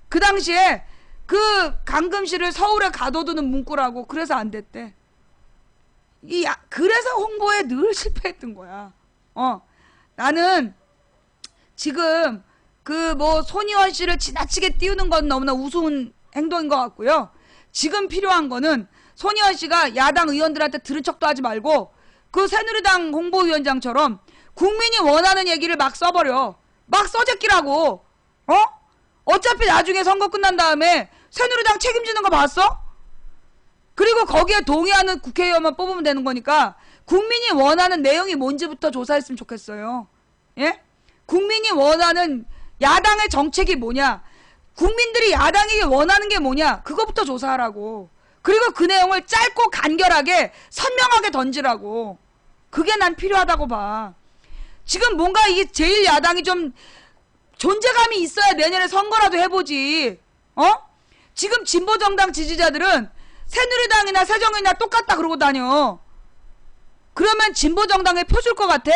그 당시에 그 강금실을 서울에 가둬두는 문구라고. 그래서 안 됐대. 그래서 홍보에 늘 실패했던 거야. 나는 지금 손희원 씨를 지나치게 띄우는 건 너무나 우스운 행동인 것 같고요. 지금 필요한 거는 손희원 씨가 야당 의원들한테 들은 척도 하지 말고 그 새누리당 홍보위원장처럼 국민이 원하는 얘기를 막 써버려. 막 써제끼라고. 어차피 나중에 선거 끝난 다음에 새누리당 책임지는 거 봤어? 그리고 거기에 동의하는 국회의원만 뽑으면 되는 거니까 국민이 원하는 내용이 뭔지부터 조사했으면 좋겠어요. 예? 국민이 원하는 야당의 정책이 뭐냐, 국민들이 야당에게 원하는 게 뭐냐, 그거부터 조사하라고. 그리고 그 내용을 짧고 간결하게 선명하게 던지라고. 그게 난 필요하다고 봐. 지금 뭔가 이게 제1야당이 좀 존재감이 있어야 내년에 선거라도 해보지. 지금 진보정당 지지자들은 새누리당이나 새정이나 똑같다 그러고 다녀. 그러면 진보정당에 표 줄 것 같아?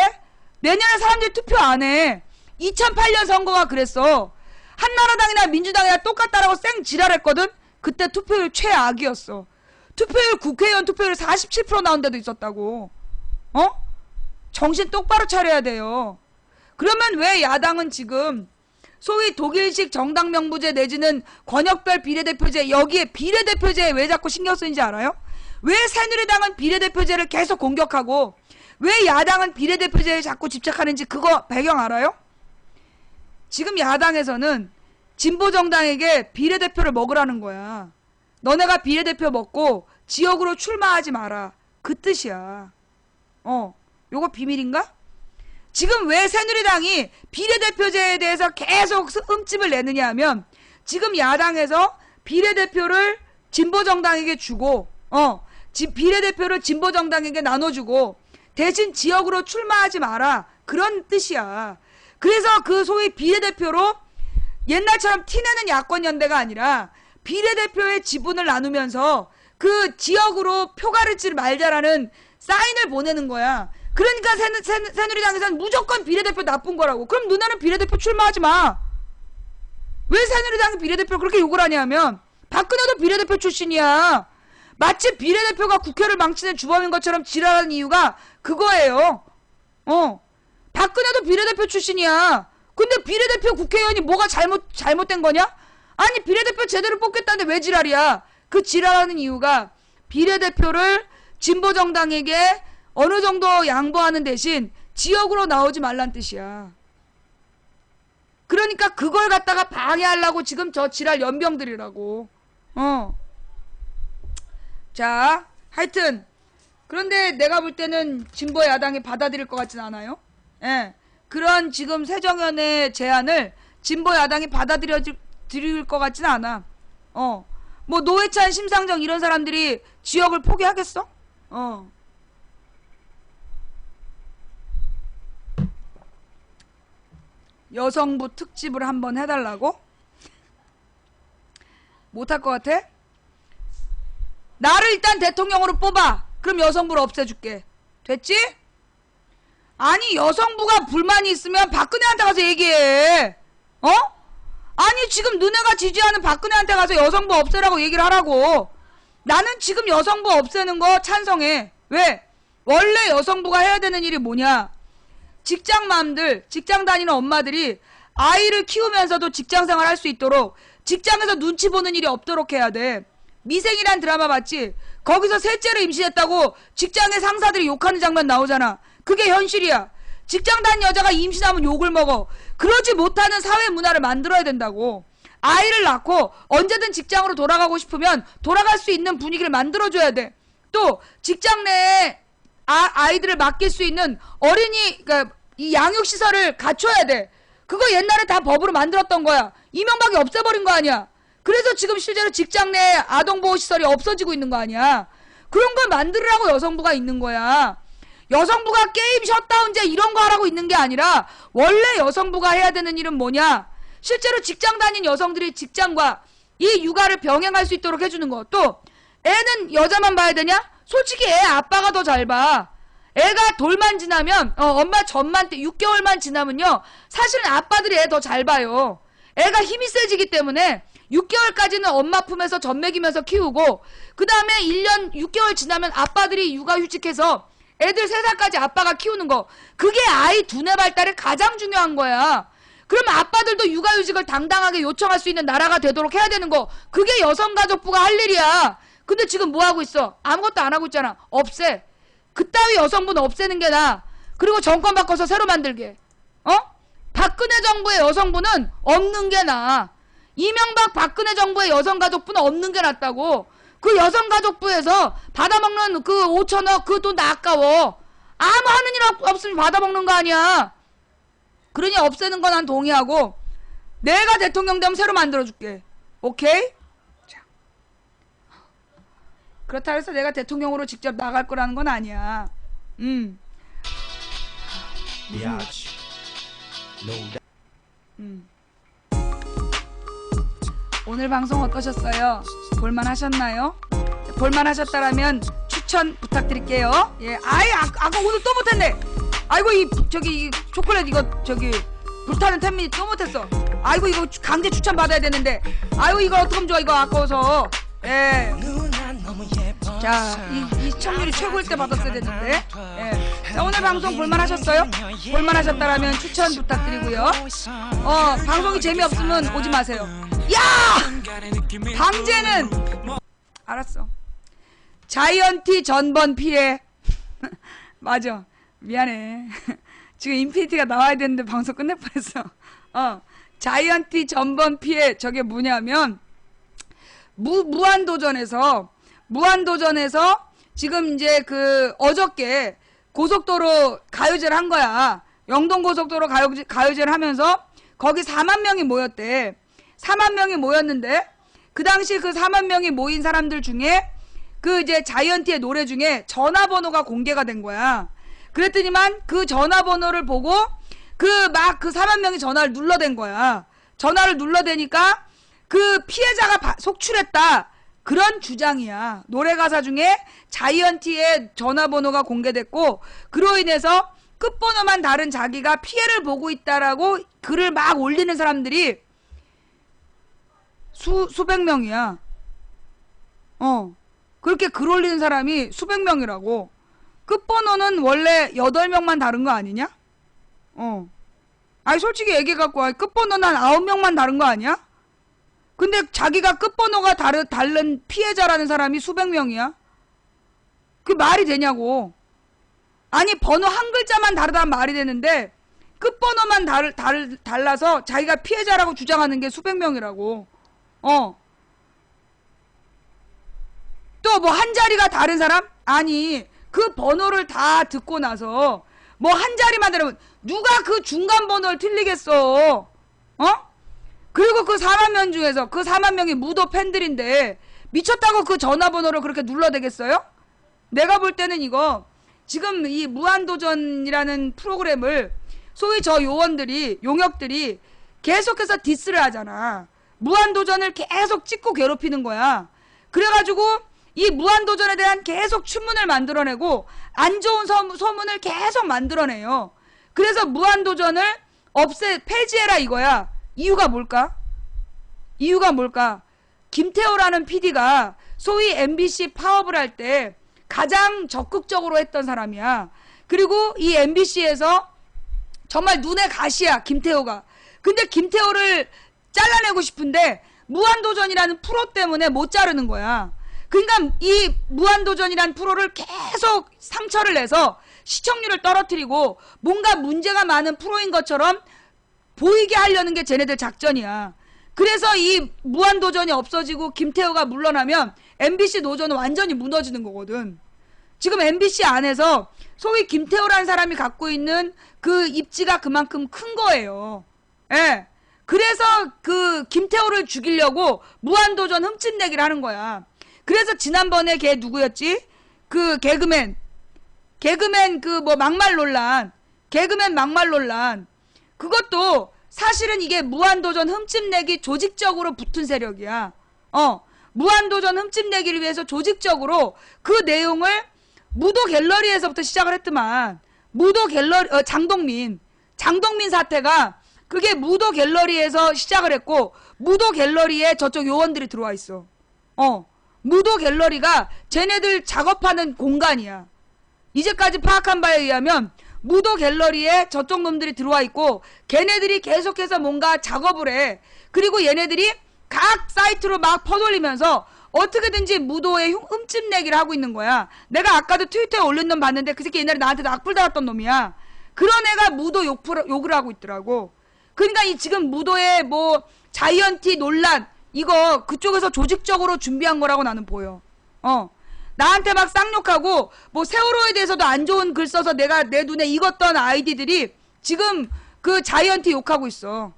내년에 사람들이 투표 안 해. 2008년 선거가 그랬어. 한나라당이나 민주당이나 똑같다라고 쌩 지랄했거든. 그때 투표율 최악이었어. 투표율, 국회의원 투표율 47% 나온 데도 있었다고. 정신 똑바로 차려야 돼요. 그러면 왜 야당은 지금 소위 독일식 정당 명부제 내지는 권역별 비례대표제, 여기에 비례대표제에 왜 자꾸 신경 쓰는지 알아요? 왜 새누리당은 비례대표제를 계속 공격하고 왜 야당은 비례대표제에 자꾸 집착하는지 그거 배경 알아요? 지금 야당에서는 진보정당에게 비례대표를 먹으라는 거야. 너네가 비례대표 먹고 지역으로 출마하지 마라. 그 뜻이야. 요거 비밀인가? 지금 왜 새누리당이 비례대표제에 대해서 계속 흠집을 내느냐 하면 지금 야당에서 비례대표를 진보정당에게 주고 비례대표를 진보정당에게 나눠주고 대신 지역으로 출마하지 마라. 그런 뜻이야. 그래서 그 소위 비례대표로 옛날처럼 티내는 야권연대가 아니라 비례대표의 지분을 나누면서 그 지역으로 표가르지 말자라는 사인을 보내는 거야. 그러니까 새누리당에서는 무조건 비례대표 나쁜 거라고. 그럼 누나는 비례대표 출마하지 마. 왜 새누리당이 비례대표를 그렇게 욕을 하냐면 박근혜도 비례대표 출신이야. 마치 비례대표가 국회를 망치는 주범인 것처럼 지랄하는 이유가 그거예요. 박근혜도 비례대표 출신이야. 근데 비례대표 국회의원이 뭐가 잘못된 거냐? 아니 비례대표 제대로 뽑겠다는데 왜 지랄이야? 그 지랄하는 이유가 비례대표를 진보정당에게 어느 정도 양보하는 대신 지역으로 나오지 말란 뜻이야. 그러니까 그걸 갖다가 방해하려고 지금 저 지랄 연병들이라고. 자, 하여튼 그런데 내가 볼 때는 진보 야당이 받아들일 것 같진 않아요. 예. 그런 지금 새정연의 제안을 진보 야당이 받아들일 것 같진 않아. 뭐 노회찬, 심상정 이런 사람들이 지역을 포기하겠어? 여성부 특집을 한번 해달라고? 못할 것 같아? 나를 일단 대통령으로 뽑아. 그럼 여성부를 없애줄게. 됐지? 아니 여성부가 불만이 있으면 박근혜한테 가서 얘기해. 아니 지금 너네가 지지하는 박근혜한테 가서 여성부 없애라고 얘기를 하라고. 나는 지금 여성부 없애는 거 찬성해. 왜? 원래 여성부가 해야 되는 일이 뭐냐? 직장맘들, 직장 다니는 엄마들이 아이를 키우면서도 직장생활 할 수 있도록 직장에서 눈치 보는 일이 없도록 해야 돼. 미생이란 드라마 봤지? 거기서 셋째를 임신했다고 직장의 상사들이 욕하는 장면 나오잖아. 그게 현실이야. 직장 다니는 여자가 임신하면 욕을 먹어. 그러지 못하는 사회 문화를 만들어야 된다고. 아이를 낳고 언제든 직장으로 돌아가고 싶으면 돌아갈 수 있는 분위기를 만들어줘야 돼. 또 직장 내에 아이들을 맡길 수 있는 어린이, 그러니까 이 양육시설을 갖춰야 돼. 그거 옛날에 다 법으로 만들었던 거야. 이명박이 없애버린 거 아니야. 그래서 지금 실제로 직장 내 아동보호시설이 없어지고 있는 거 아니야. 그런 걸 만들으라고 여성부가 있는 거야. 여성부가 게임 셧다운제 이런 거 하라고 있는 게 아니라 원래 여성부가 해야 되는 일은 뭐냐? 실제로 직장 다닌 여성들이 직장과 이 육아를 병행할 수 있도록 해주는 거. 또 애는 여자만 봐야 되냐? 솔직히 애 아빠가 더 잘 봐. 애가 돌만 지나면 엄마 전만 6개월만 지나면요 사실은 아빠들이 애 더 잘 봐요. 애가 힘이 세지기 때문에 6개월까지는 엄마 품에서 젖 먹이면서 키우고 그 다음에 1년 6개월 지나면 아빠들이 육아휴직해서 애들 3살까지 아빠가 키우는 거. 그게 아이 두뇌 발달에 가장 중요한 거야. 그럼 아빠들도 육아휴직을 당당하게 요청할 수 있는 나라가 되도록 해야 되는 거. 그게 여성가족부가 할 일이야. 근데 지금 뭐 하고 있어? 아무것도 안 하고 있잖아. 없애. 그따위 여성부는 없애는 게 나아. 그리고 정권 바꿔서 새로 만들게. 박근혜 정부의 여성부는 없는 게 나아. 이명박 박근혜 정부의 여성가족부는 없는 게 낫다고. 그 여성가족부에서 받아먹는 그 5천억 그 돈 아까워. 아무 하는 일 없으면 받아먹는 거 아니야. 그러니 없애는 거 난 동의하고 내가 대통령 되면 새로 만들어줄게. 오케이? 자. 그렇다 해서 내가 대통령으로 직접 나갈 거라는 건 아니야. 오늘 방송 어떠셨어요? 볼만하셨나요? 볼만하셨다라면 추천 부탁드릴게요. 예, 아까 오늘 또 못했네. 아이고 이 초콜릿 이거 불타는 10미니 또 못했어. 아이고 이거 강제 추천 받아야 되는데. 아이고 이거 어떡하면 좋아. 이거 아까워서. 예. 자, 이 시청률이 최고일 때 받았어야 됐는데. 예. 자, 오늘 방송 볼만하셨어요? 볼만하셨다라면 추천 부탁드리고요. 방송이 재미없으면 오지 마세요. 야! 방제는 알았어. 자이언티 전번 피해. 맞아. 미안해. 지금 인피니티가 나와야 되는데 방송 끝낼 뻔했어. 자이언티 전번 피해 저게 뭐냐면 무한도전에서 지금 이제 그 어저께 고속도로 가요제를 한 거야. 영동고속도로 가요제를 하면서 거기 4만 명이 모였대. 4만 명이 모였는데 그 당시 그 4만 명이 모인 사람들 중에 그 이제 자이언티의 노래 중에 전화번호가 공개가 된 거야. 그랬더니만 그 전화번호를 보고 그 4만 명이 전화를 눌러댄 거야. 전화를 눌러대니까 그 피해자가 속출했다. 그런 주장이야. 노래 가사 중에 자이언티의 전화번호가 공개됐고 그로 인해서 끝번호만 다른 자기가 피해를 보고 있다라고 글을 막 올리는 사람들이 수백 명이야. 그렇게 글 올리는 사람이 수백 명이라고. 끝번호는 원래 8명만 다른 거 아니냐? 아니 솔직히 얘기해갖고 끝번호는 한 9명만 다른 거 아니야? 근데 자기가 끝번호가 다른 피해자라는 사람이 수백 명이야? 그게 말이 되냐고. 아니 번호 한 글자만 다르다면 말이 되는데 끝번호만 달라서 자기가 피해자라고 주장하는 게 수백 명이라고. 또 뭐 한 자리가 다른 사람? 아니 그 번호를 다 듣고 나서 뭐 한 자리만 들으면 누가 그 중간 번호를 틀리겠어. 그리고 그 4만 명 중에서 그 4만 명이 무도 팬들인데 미쳤다고 그 전화번호를 그렇게 눌러대겠어요? 내가 볼 때는 이거 지금 이 무한도전이라는 프로그램을 소위 저 용역들이 계속해서 디스를 하잖아. 무한도전을 계속 찍고 괴롭히는 거야. 그래가지고 이 무한도전에 대한 계속 추문을 만들어내고 안 좋은 소문을 계속 만들어내요. 그래서 무한도전을 폐지해라 이거야. 이유가 뭘까? 김태호라는 PD가 소위 MBC 파업을 할 때 가장 적극적으로 했던 사람이야. 그리고 이 MBC에서 정말 눈에 가시야 김태호가. 근데 김태호를 잘라내고 싶은데 무한도전이라는 프로 때문에 못 자르는 거야. 그러니까 이 무한도전이라는 프로를 계속 상처를 내서 시청률을 떨어뜨리고 뭔가 문제가 많은 프로인 것처럼 보이게 하려는 게 쟤네들 작전이야. 그래서 이 무한도전이 없어지고 김태호가 물러나면 MBC 노조는 완전히 무너지는 거거든. 지금 MBC 안에서 소위 김태호라는 사람이 갖고 있는 그 입지가 그만큼 큰 거예요. 예. 그래서 그 김태호를 죽이려고 무한도전 흠집내기를 하는 거야. 그래서 지난번에 걔 누구였지? 그 개그맨 그 뭐 막말 논란. 그것도 사실은 이게 무한도전 흠집내기 조직적으로 붙은 세력이야. 무한도전 흠집내기를 위해서 조직적으로 그 내용을 무도 갤러리에서부터 시작을 했더만. 무도 갤러리, 장동민 사태가 그게 무도 갤러리에서 시작을 했고, 무도 갤러리에 저쪽 요원들이 들어와 있어. 무도 갤러리가 쟤네들 작업하는 공간이야. 이제까지 파악한 바에 의하면 무도 갤러리에 저쪽 놈들이 들어와 있고 걔네들이 계속해서 뭔가 작업을 해. 그리고 얘네들이 각 사이트로 막 퍼돌리면서 어떻게든지 무도에 흠집내기를 하고 있는 거야. 내가 아까도 트위터에 올린 놈 봤는데 그 새끼 옛날에 나한테 악플 달았던 놈이야. 그런 애가 무도 욕을 하고 있더라고. 그러니까 이 지금 무도의 뭐 자이언티 논란 이거 그쪽에서 조직적으로 준비한 거라고 나는 보여. 나한테 막 쌍욕하고 뭐 세월호에 대해서도 안 좋은 글 써서 내가 내 눈에 익었던 아이디들이 지금 그 자이언티 욕하고 있어.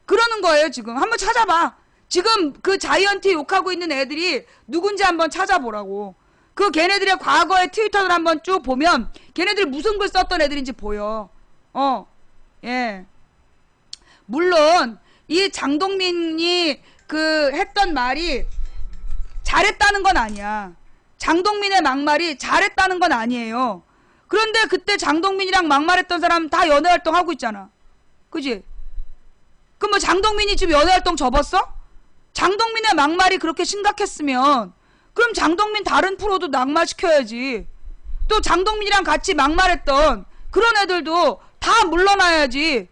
그러는 거예요 지금. 한번 찾아봐. 지금 그 자이언티 욕하고 있는 애들이 누군지 한번 찾아보라고. 그 걔네들의 과거의 트위터를 한번 쭉 보면 걔네들이 무슨 글 썼던 애들인지 보여. 예. 물론 이 장동민이 그 했던 말이 잘했다는 건 아니야. 장동민의 막말이 잘했다는 건 아니에요. 그런데 그때 장동민이랑 막말했던 사람 다 연애활동 하고 있잖아. 그지? 그럼 뭐 장동민이 지금 연애활동 접었어? 장동민의 막말이 그렇게 심각했으면 그럼 장동민 다른 프로도 낙마시켜야지. 또 장동민이랑 같이 막말했던 그런 애들도 다 물러나야지.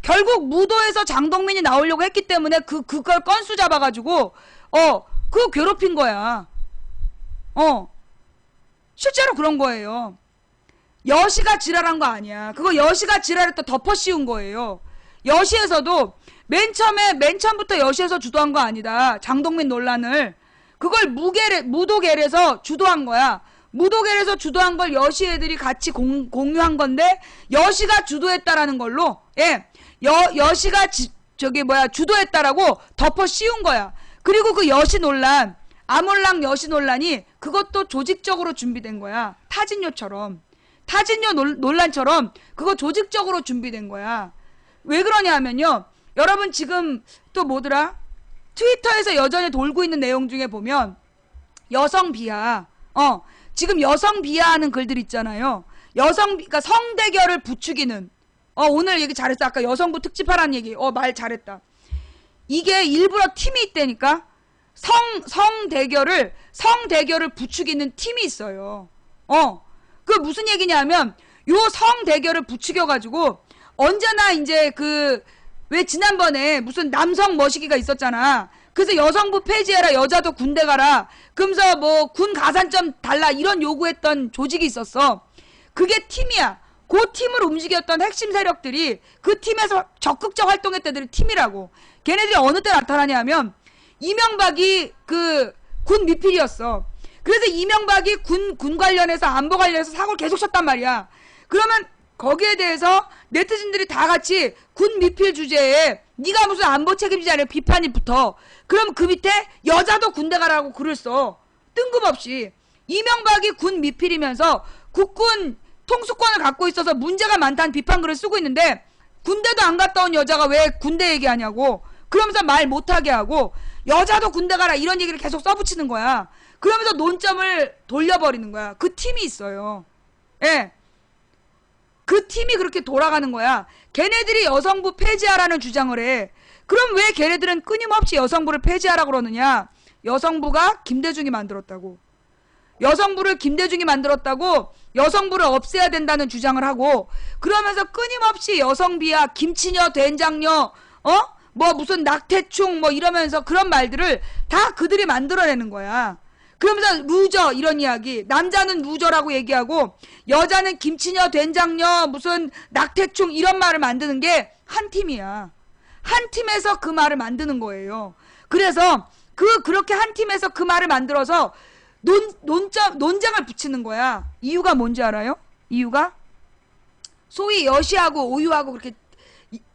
결국 무도에서 장동민이 나오려고 했기 때문에 그걸 건수 잡아가지고 그거 괴롭힌 거야. 실제로 그런 거예요. 여시가 지랄한 거 아니야. 그거 여시가 지랄했다 덮어 씌운 거예요. 여시에서도 맨 처음부터 여시에서 주도한 거 아니다. 장동민 논란을. 그걸 무도계에서 주도한 거야. 무도계에서 주도한 걸 여시 애들이 같이 공유한 건데, 여시가 주도했다라는 걸로, 예, 여시가 주도했다라고 덮어 씌운 거야. 그리고 그 여시 논란, 아몰랑 여시 논란이 그것도 조직적으로 준비된 거야. 타진요처럼. 타진요 논란처럼 그거 조직적으로 준비된 거야. 왜 그러냐 하면요. 여러분 지금 또 뭐더라? 트위터에서 여전히 돌고 있는 내용 중에 보면 여성 비하. 지금 여성 비하하는 글들 있잖아요. 그러니까 성대결을 부추기는. 오늘 얘기 잘했어. 아까 여성부 특집하라는 얘기. 말 잘했다. 이게 일부러 팀이 있다니까. 성대결을 부추기는 팀이 있어요. 그 무슨 얘기냐면 요 성대결을 부추겨가지고 언제나 이제 왜 지난번에 무슨 남성 머시기가 있었잖아. 그래서 여성부 폐지해라, 여자도 군대 가라, 그러면서 뭐 군 가산점 달라 이런 요구했던 조직이 있었어. 그게 팀이야. 그 팀을 움직였던 핵심 세력들이 그 팀에서 적극적 활동했던 애들이 팀이라고. 걔네들이 어느 때 나타나냐면 이명박이 군 미필이었어. 그래서 이명박이 군 관련해서 안보 관련해서 사고를 계속 쳤단 말이야. 그러면 거기에 대해서 네티즌들이 다 같이 군 미필 주제에 네가 무슨 안보 책임지지 않냐 비판이 붙어. 그럼 그 밑에 여자도 군대 가라고 글을 써. 뜬금없이. 이명박이 군 미필이면서 국군 통수권을 갖고 있어서 문제가 많다는 비판글을 쓰고 있는데 군대도 안 갔다 온 여자가 왜 군대 얘기하냐고. 그러면서 말 못하게 하고 여자도 군대 가라 이런 얘기를 계속 써붙이는 거야. 그러면서 논점을 돌려버리는 거야. 그 팀이 있어요. 예. 그 팀이 그렇게 돌아가는 거야. 걔네들이 여성부 폐지하라는 주장을 해. 그럼 왜 걔네들은 끊임없이 여성부를 폐지하라고 그러느냐. 여성부가 김대중이 만들었다고. 여성부를 김대중이 만들었다고 여성부를 없애야 된다는 주장을 하고, 그러면서 끊임없이 여성비하, 김치녀, 된장녀, 뭐 무슨 낙태충 뭐 이러면서 그런 말들을 다 그들이 만들어내는 거야. 그러면서 루저 이런 이야기, 남자는 루저라고 얘기하고 여자는 김치녀, 된장녀, 무슨 낙태충 이런 말을 만드는 게 한 팀이야. 한 팀에서 그 말을 만드는 거예요. 그래서 그렇게 한 팀에서 그 말을 만들어서 논쟁을 붙이는 거야. 이유가 뭔지 알아요? 이유가 소위 여시하고 오유하고 그렇게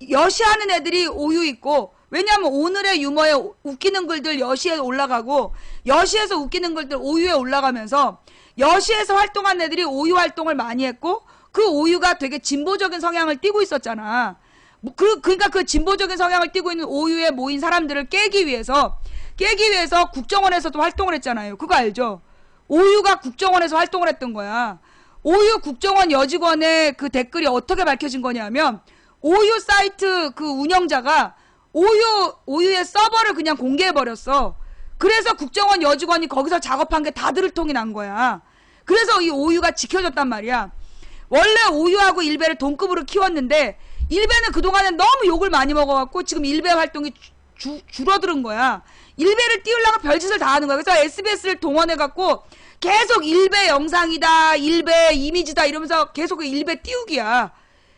여시하는 애들이 오유 있고, 왜냐하면 오늘의 유머에 웃기는 글들 여시에 올라가고 여시에서 웃기는 글들 오유에 올라가면서 여시에서 활동한 애들이 오유 활동을 많이 했고 그 오유가 되게 진보적인 성향을 띠고 있었잖아. 그러니까 그 진보적인 성향을 띠고 있는 오유에 모인 사람들을 깨기 위해서 국정원에서도 활동을 했잖아요. 그거 알죠? 오유가 국정원에서 활동을 했던 거야. 오유 국정원 여직원의 그 댓글이 어떻게 밝혀진 거냐면 오유 사이트 그 운영자가 오유의 서버를 그냥 공개해버렸어. 그래서 국정원 여직원이 거기서 작업한 게 다 들통이 난 거야. 그래서 이 오유가 지켜졌단 말이야. 원래 오유하고 일베를 동급으로 키웠는데 일베는 그동안에 너무 욕을 많이 먹어갖고 지금 일베 활동이 줄어드는 거야. 일베를 띄우려고 별짓을 다 하는 거야. 그래서 SBS를 동원해갖고 계속 일베 영상이다, 일베 이미지다 이러면서 계속 그 일베 띄우기야.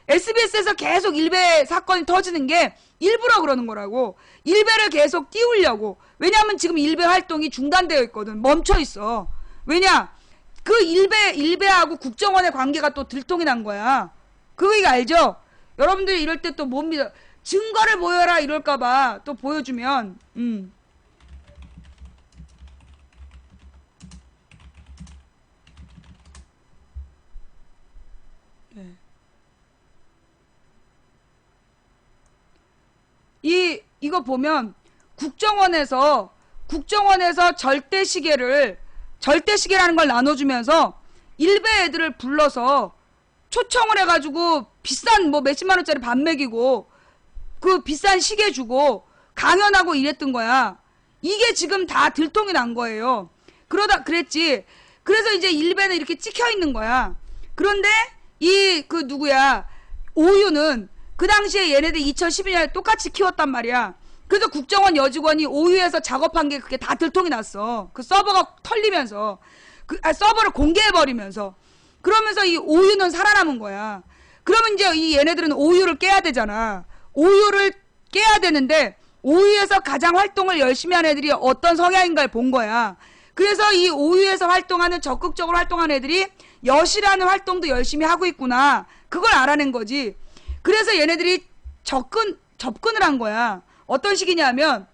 SBS에서 계속 일베 사건이 터지는 게 일부러 그러는 거라고. 일베를 계속 띄우려고. 왜냐하면 지금 일베 활동이 중단되어 있거든. 멈춰 있어. 왜냐? 그 일베하고 국정원의 관계가 또 들통이 난 거야. 그거 이거 알죠? 여러분들이 이럴 때 또 못 믿어. 증거를 보여라 이럴까봐 또 보여주면 네. 이거 보면 국정원에서 절대시계라는 걸 나눠주면서 일베 애들을 불러서 초청을 해가지고 비싼 뭐 몇십만 원짜리 밥 먹이고 그 비싼 시계 주고 강연하고 이랬던 거야. 이게 지금 다 들통이 난 거예요. 그랬지. 그래서 이제 일베는 이렇게 찍혀 있는 거야. 그런데 누구야 오유는 그 당시에 얘네들 2012년에 똑같이 키웠단 말이야. 그래서 국정원 여직원이 오유에서 작업한 게 그게 다 들통이 났어. 그 서버가 털리면서. 서버를 공개해버리면서. 그러면서 이 오유는 살아남은 거야. 그러면 이제 이 얘네들은 오유를 깨야 되잖아. 오유를 깨야 되는데 오유에서 가장 활동을 열심히 하는 애들이 어떤 성향인가를 본 거야. 그래서 이 오유에서 활동하는, 적극적으로 활동하는 애들이 여시라는 활동도 열심히 하고 있구나. 그걸 알아낸 거지. 그래서 얘네들이 접근을 한 거야. 어떤 식이냐면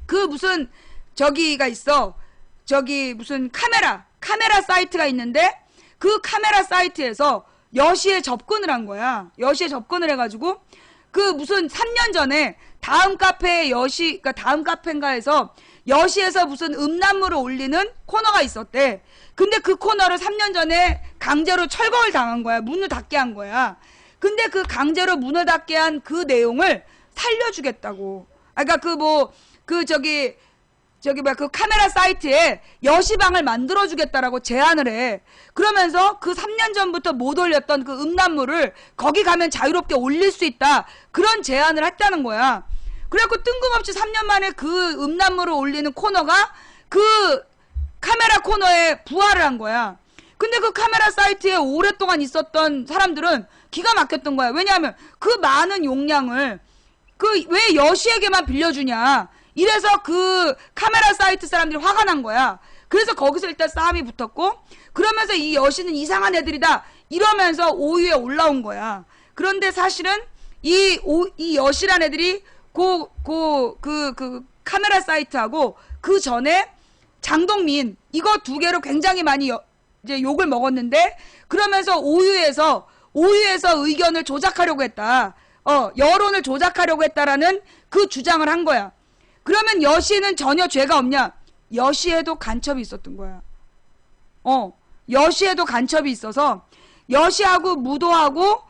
그 무슨 저기가 있어. 저기 무슨 카메라 사이트가 있는데 그 카메라 사이트에서 여시에 접근을 한 거야. 여시에 접근을 해가지고 그 무슨 3년 전에 다음 카페에 여시, 그러니까 다음 카페인가에서 여시에서 무슨 음란물을 올리는 코너가 있었대. 근데 그 코너를 3년 전에 강제로 철거를 당한 거야. 문을 닫게 한 거야. 근데 그 강제로 문을 닫게 한 그 내용을 살려주겠다고. 그러니까 그 카메라 사이트에 여시방을 만들어주겠다라고 제안을 해. 그러면서 그 3년 전부터 못 올렸던 그 음란물을 거기 가면 자유롭게 올릴 수 있다. 그런 제안을 했다는 거야. 그래갖고 뜬금없이 3년 만에 그 음란물을 올리는 코너가 그 카메라 코너에 부활을 한 거야. 근데 그 카메라 사이트에 오랫동안 있었던 사람들은 기가 막혔던 거야. 왜냐하면 그 많은 용량을 왜 여시에게만 빌려주냐. 이래서 그 카메라 사이트 사람들이 화가 난 거야. 그래서 거기서 일단 싸움이 붙었고, 그러면서 이 여시는 이상한 애들이다 이러면서 오유에 올라온 거야. 그런데 사실은 이 여시란 애들이 그 카메라 사이트하고 그 전에 장동민 이거 두 개로 굉장히 많이 이제 욕을 먹었는데, 그러면서 오유에서 의견을 조작하려고 했다. 여론을 조작하려고 했다라는 그 주장을 한 거야. 그러면 여시는 전혀 죄가 없냐? 여시에도 간첩이 있었던 거야. 여시에도 간첩이 있어서 여시하고 무도하고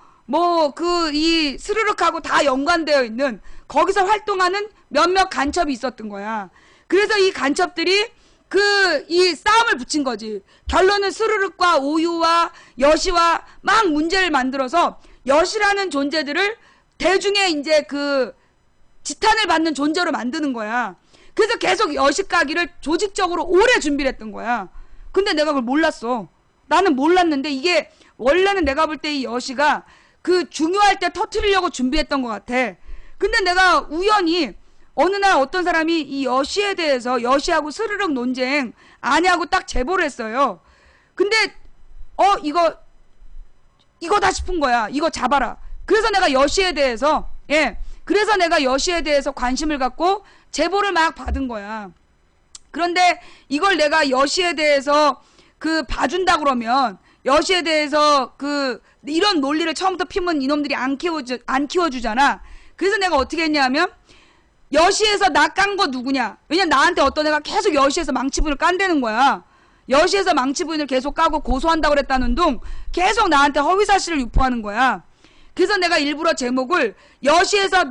이 스르륵하고 다 연관되어 있는 거기서 활동하는 몇몇 간첩이 있었던 거야. 그래서 이 간첩들이 이 싸움을 붙인 거지. 결론은 스르륵과 오유와 여시와 막 문제를 만들어서 여시라는 존재들을 대중의 이제 지탄을 받는 존재로 만드는 거야. 그래서 계속 여시 까기를 조직적으로 오래 준비를 했던 거야. 근데 내가 그걸 몰랐어. 나는 몰랐는데 이게 원래는 내가 볼 때 이 여시가 중요할 때 터트리려고 준비했던 것 같아. 근데 내가 우연히 어느 날 어떤 사람이 이 여시에 대해서 여시하고 스르륵 논쟁 아냐고 딱 제보를 했어요. 근데 이거다 싶은 거야. 이거 잡아라. 그래서 내가 여시에 대해서 관심을 갖고 제보를 막 받은 거야. 그런데 이걸 내가 여시에 대해서 봐준다 그러면 여시에 대해서 이런 논리를 처음부터 피면 이놈들이 안 키워주잖아. 그래서 내가 어떻게 했냐면 여시에서 나 깐 거 누구냐. 왜냐면 나한테 어떤 애가 계속 여시에서 망치부인을 깐대는 거야. 여시에서 망치부인을 계속 까고 고소한다고 그랬다는 둥 계속 나한테 허위사실을 유포하는 거야. 그래서 내가 일부러 제목을 여시에서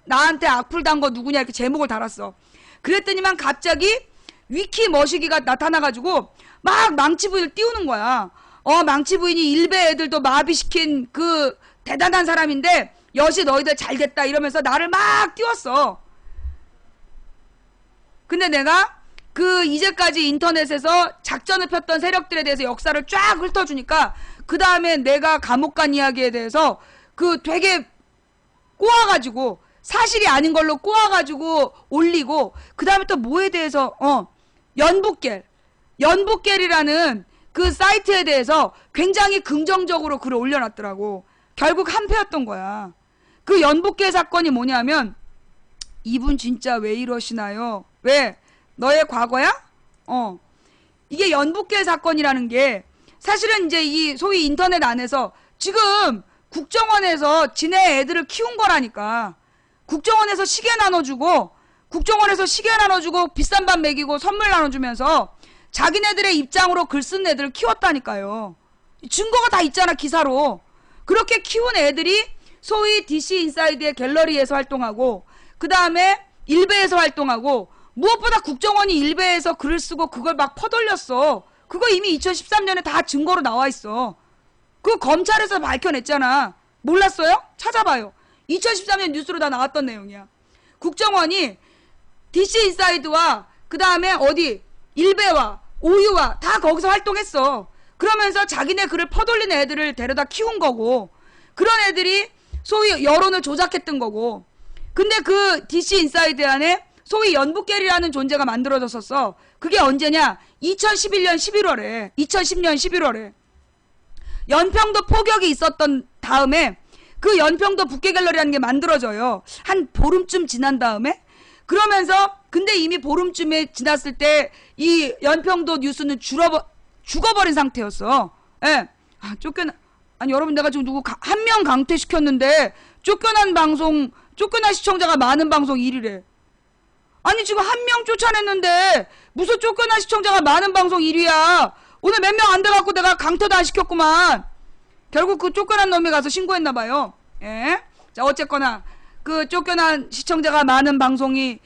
나한테 악플 단 거 누구냐 이렇게 제목을 달았어. 그랬더니만 갑자기 위키 머시기가 나타나가지고 막 망치부인을 띄우는 거야. 망치부인이 일베 애들도 마비시킨 대단한 사람인데 여시 너희들 잘됐다 이러면서 나를 막 띄웠어. 근데 내가 이제까지 인터넷에서 작전을 폈던 세력들에 대해서 역사를 쫙 훑어주니까 그 다음에 내가 감옥 간 이야기에 대해서 되게 꼬아가지고 사실이 아닌 걸로 꼬아가지고 올리고, 그 다음에 또 뭐에 대해서 연북겔이라는 그 사이트에 대해서 굉장히 긍정적으로 글을 올려놨더라고. 결국 한패였던 거야. 그 연북겔 사건이 뭐냐면 이분 진짜 왜 이러시나요? 왜? 너의 과거야? 이게 연북겔 사건이라는 게 사실은 이제 이 소위 인터넷 안에서 지금 국정원에서 지네 애들을 키운 거라니까. 국정원에서 시계 나눠주고 비싼 밥 먹이고 선물 나눠주면서 자기네들의 입장으로 글 쓴 애들을 키웠다니까요. 증거가 다 있잖아, 기사로. 그렇게 키운 애들이 소위 DC 인사이드의 갤러리에서 활동하고 그 다음에 일베에서 활동하고, 무엇보다 국정원이 일베에서 글을 쓰고 그걸 막 퍼돌렸어. 그거 이미 2013년에 다 증거로 나와 있어. 그거 검찰에서 밝혀냈잖아. 몰랐어요? 찾아봐요. 2013년 뉴스로 다 나왔던 내용이야. 국정원이 DC 인사이드와 그 다음에 일베와 오유와 다 거기서 활동했어. 그러면서 자기네 글을 퍼돌리는 애들을 데려다 키운 거고, 그런 애들이 소위 여론을 조작했던 거고. 근데 그 DC 인사이드 안에 소위 연북계리라는 존재가 만들어졌었어. 그게 언제냐? 2011년 11월에 2010년 11월에 연평도 포격이 있었던 다음에 그 연평도 북계갤러리라는 게 만들어져요. 한 보름쯤 지난 다음에. 그러면서 근데 이미 보름쯤에 지났을 때 이 연평도 뉴스는 죽어버린 상태였어. 예. 아, 아니 여러분, 내가 지금 누구 한 명 강퇴시켰는데 쫓겨난 시청자가 많은 방송 1위래. 아니 지금 한 명 쫓아냈는데 무슨 쫓겨난 시청자가 많은 방송 1위야. 오늘 몇 명 안 돼갖고 내가 강퇴도 안 시켰구만. 결국 그 쫓겨난 놈이 가서 신고했나봐요. 예. 자, 어쨌거나 그 쫓겨난 시청자가 많은 방송이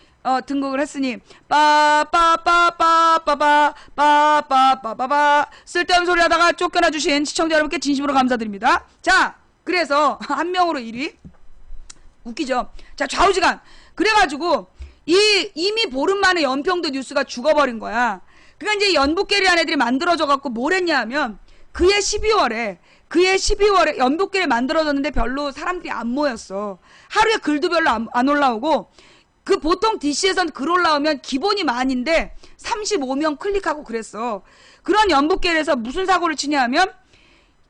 등극을 했으니 빠빠빠빠빠빠빠빠빠빠 쓸데없는 소리 하다가 쫓겨나 주신 시청자 여러분께 진심으로 감사드립니다. 자, 그래서 한 명으로 1위. 웃기죠? 자, 좌우지간. 그래가지고 이미 보름 만에 연평도 뉴스가 죽어버린 거야. 그러니까 이제 연북계리라는 애들이 만들어져갖고 뭘 했냐 하면 그해 12월에 연북계리 만들어졌는데 별로 사람들이 안 모였어. 하루에 글도 별로 안 올라오고, 그 보통 DC에선 글 올라오면 기본이 만인데 35명 클릭하고 그랬어. 그런 연북계리에서 무슨 사고를 치냐 하면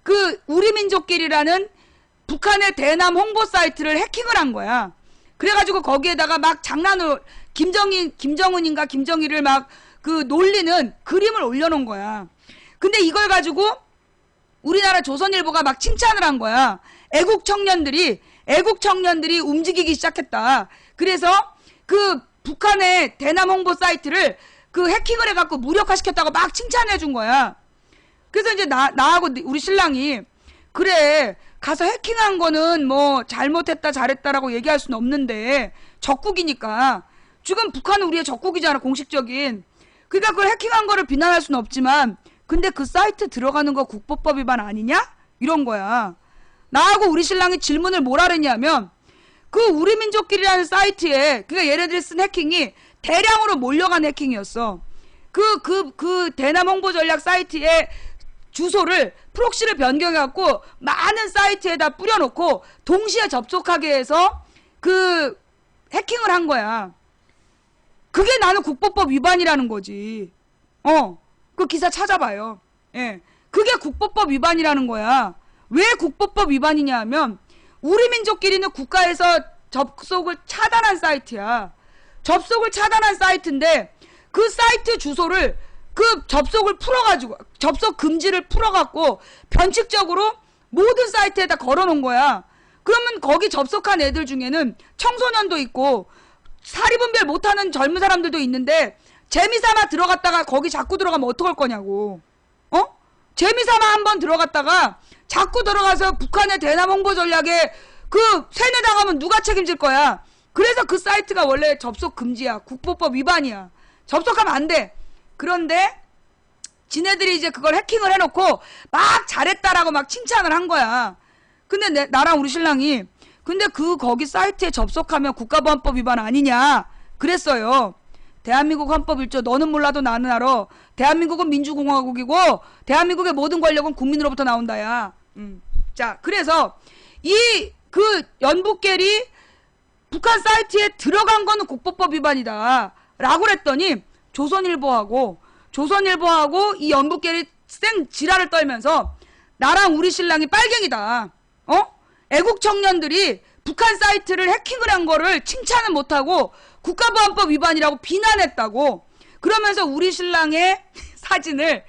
그 우리민족끼리라는 북한의 대남 홍보 사이트를 해킹을 한 거야. 그래가지고 거기에다가 막 장난을 김정은인가 김정일을 막 그 놀리는 그림을 올려놓은 거야. 근데 이걸 가지고 우리나라 조선일보가 막 칭찬을 한 거야. 애국 청년들이 움직이기 시작했다. 그래서 그 북한의 대남 홍보 사이트를 그 해킹을 해갖고 무력화시켰다고 막 칭찬을 해준 거야. 그래서 이제 나하고 우리 신랑이, 그래, 가서 해킹한 거는 뭐 잘못했다 잘했다라고 얘기할 수는 없는데 적국이니까. 지금 북한은 우리의 적국이잖아, 공식적인. 그러니까 그걸 해킹한 거를 비난할 수는 없지만, 근데 그 사이트 들어가는 거 국보법 위반 아니냐? 이런 거야. 나하고 우리 신랑이 질문을 뭐라 그랬냐면, 그 우리민족끼리라는 사이트에, 그러니까 얘네들이 쓴 해킹이 대량으로 몰려간 해킹이었어. 그 대남 홍보 전략 사이트에 주소를, 프록시를 변경해갖고 많은 사이트에다 뿌려놓고 동시에 접속하게 해서 그 해킹을 한 거야. 그게 나는 국보법 위반이라는 거지. 그 기사 찾아봐요. 예. 그게 국보법 위반이라는 거야. 왜 국보법 위반이냐 하면 우리민족끼리는 국가에서 접속을 차단한 사이트야. 접속을 차단한 사이트인데 그 사이트 주소를 그 접속을 풀어가지고, 접속 금지를 풀어갖고 변칙적으로 모든 사이트에다 걸어놓은 거야. 그러면 거기 접속한 애들 중에는 청소년도 있고 사리분별 못하는 젊은 사람들도 있는데 재미삼아 들어갔다가 거기 자꾸 들어가면 어떡할 거냐고. 재미삼아 한번 들어갔다가 자꾸 들어가서 북한의 대남 홍보 전략에 그 세뇌당하면 누가 책임질 거야. 그래서 그 사이트가 원래 접속 금지야. 국보법 위반이야. 접속하면 안 돼. 그런데 지네들이 이제 그걸 해킹을 해놓고 막 잘했다라고 막 칭찬을 한 거야. 근데 나랑 우리 신랑이, 근데 거기 사이트에 접속하면 국가보안법 위반 아니냐 그랬어요. 대한민국 헌법 1조 너는 몰라도 나는 알아. 대한민국은 민주공화국이고 대한민국의 모든 권력은 국민으로부터 나온다야. 자, 그래서 그 연북계리 북한 사이트에 들어간 거는 국보법 위반이다 라고 그랬더니 조선일보하고 이 연북계리 쌩 지랄을 떨면서 나랑 우리 신랑이 빨갱이다. 애국 청년들이 북한 사이트를 해킹을 한 거를 칭찬은 못하고 국가보안법 위반이라고 비난했다고. 그러면서 우리 신랑 사진을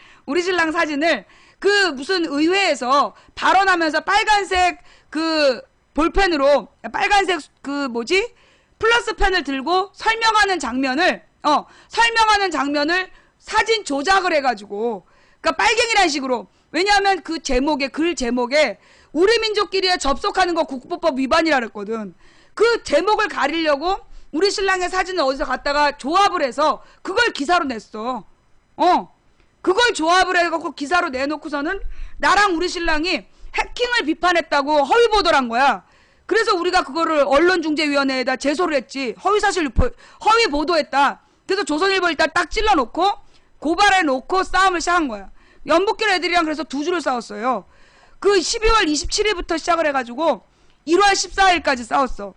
그 무슨 의회에서 발언하면서 빨간색 그 볼펜으로, 빨간색 그 뭐지? 플러스 펜을 들고 설명하는 장면을 사진 조작을 해가지고, 그러니까 빨갱이란 식으로. 왜냐하면 그 제목에, 글 제목에 우리민족끼리에 접속하는 거 국보법 위반이라 그랬거든. 그 제목을 가리려고 우리 신랑의 사진을 어디서 갖다가 조합을 해서 그걸 기사로 냈어. 그걸 조합을 해갖고 기사로 내놓고서는 나랑 우리 신랑이 해킹을 비판했다고 허위 보도를 한 거야. 그래서 우리가 그거를 언론중재위원회에다 제소를 했지. 허위 보도했다. 그래서 조선일보 일단 딱 찔러놓고 고발해 놓고 싸움을 시작한 거야. 연복길 애들이랑 그래서 2주를 싸웠어요. 그 12월 27일부터 시작을 해가지고 1월 14일까지 싸웠어.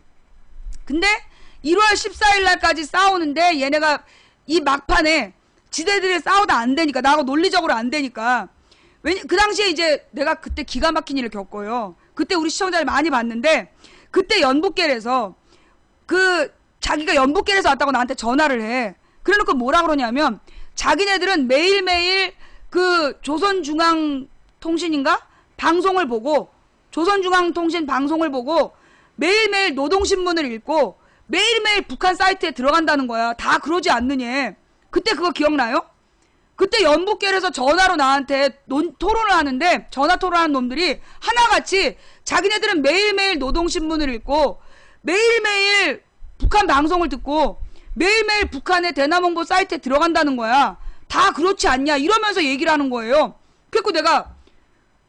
근데 1월 14일 날까지 싸우는데 얘네가 이 막판에 지대들이 싸우다 안 되니까, 나하고 논리적으로 안 되니까, 그 당시에 이제 내가 그때 기가 막힌 일을 겪어요. 그때 우리 시청자들 많이 봤는데, 그때 연복길에서 자기가 연복길에서 왔다고 나한테 전화를 해. 그래놓고 뭐라 그러냐면, 자기네들은 매일매일 조선중앙통신인가? 방송을 보고, 조선중앙통신 방송을 보고, 매일매일 노동신문을 읽고, 매일매일 북한 사이트에 들어간다는 거야. 다 그러지 않느냐. 그때 그거 기억나요? 그때 연북계에서 전화로 나한테 토론을 하는데, 전화 토론하는 놈들이 하나같이 자기네들은 매일매일 노동신문을 읽고, 매일매일 북한 방송을 듣고, 매일매일 북한의 대남홍보 사이트에 들어간다는 거야. 다 그렇지 않냐 이러면서 얘기를 하는 거예요. 그래서 내가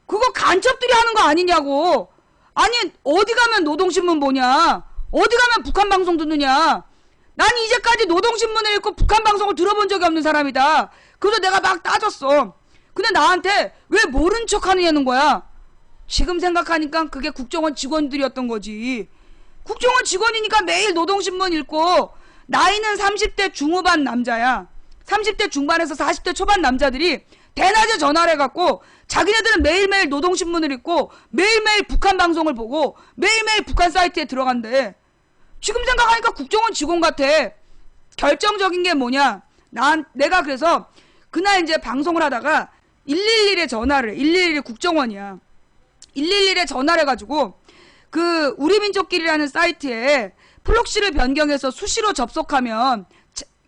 그거 간첩들이 하는 거 아니냐고. 아니 어디 가면 노동신문 보냐, 어디 가면 북한 방송 듣느냐. 난 이제까지 노동신문을 읽고 북한 방송을 들어본 적이 없는 사람이다. 그래서 내가 막 따졌어. 근데 나한테 왜 모른 척 하느냐는 거야. 지금 생각하니까 그게 국정원 직원들이었던 거지. 국정원 직원이니까 매일 노동신문 읽고, 나이는 30대 중후반 남자야. 30대 중반에서 40대 초반 남자들이 대낮에 전화를 해갖고 자기네들은 매일매일 노동신문을 읽고 매일매일 북한 방송을 보고 매일매일 북한 사이트에 들어간대. 지금 생각하니까 국정원 직원 같아. 결정적인 게 뭐냐, 내가 그래서 그날 이제 방송을 하다가 111에 전화를 해. 111이 국정원이야. 111에 전화를 해가지고 우리민족길이라는 사이트에 플록시를 변경해서 수시로 접속하면,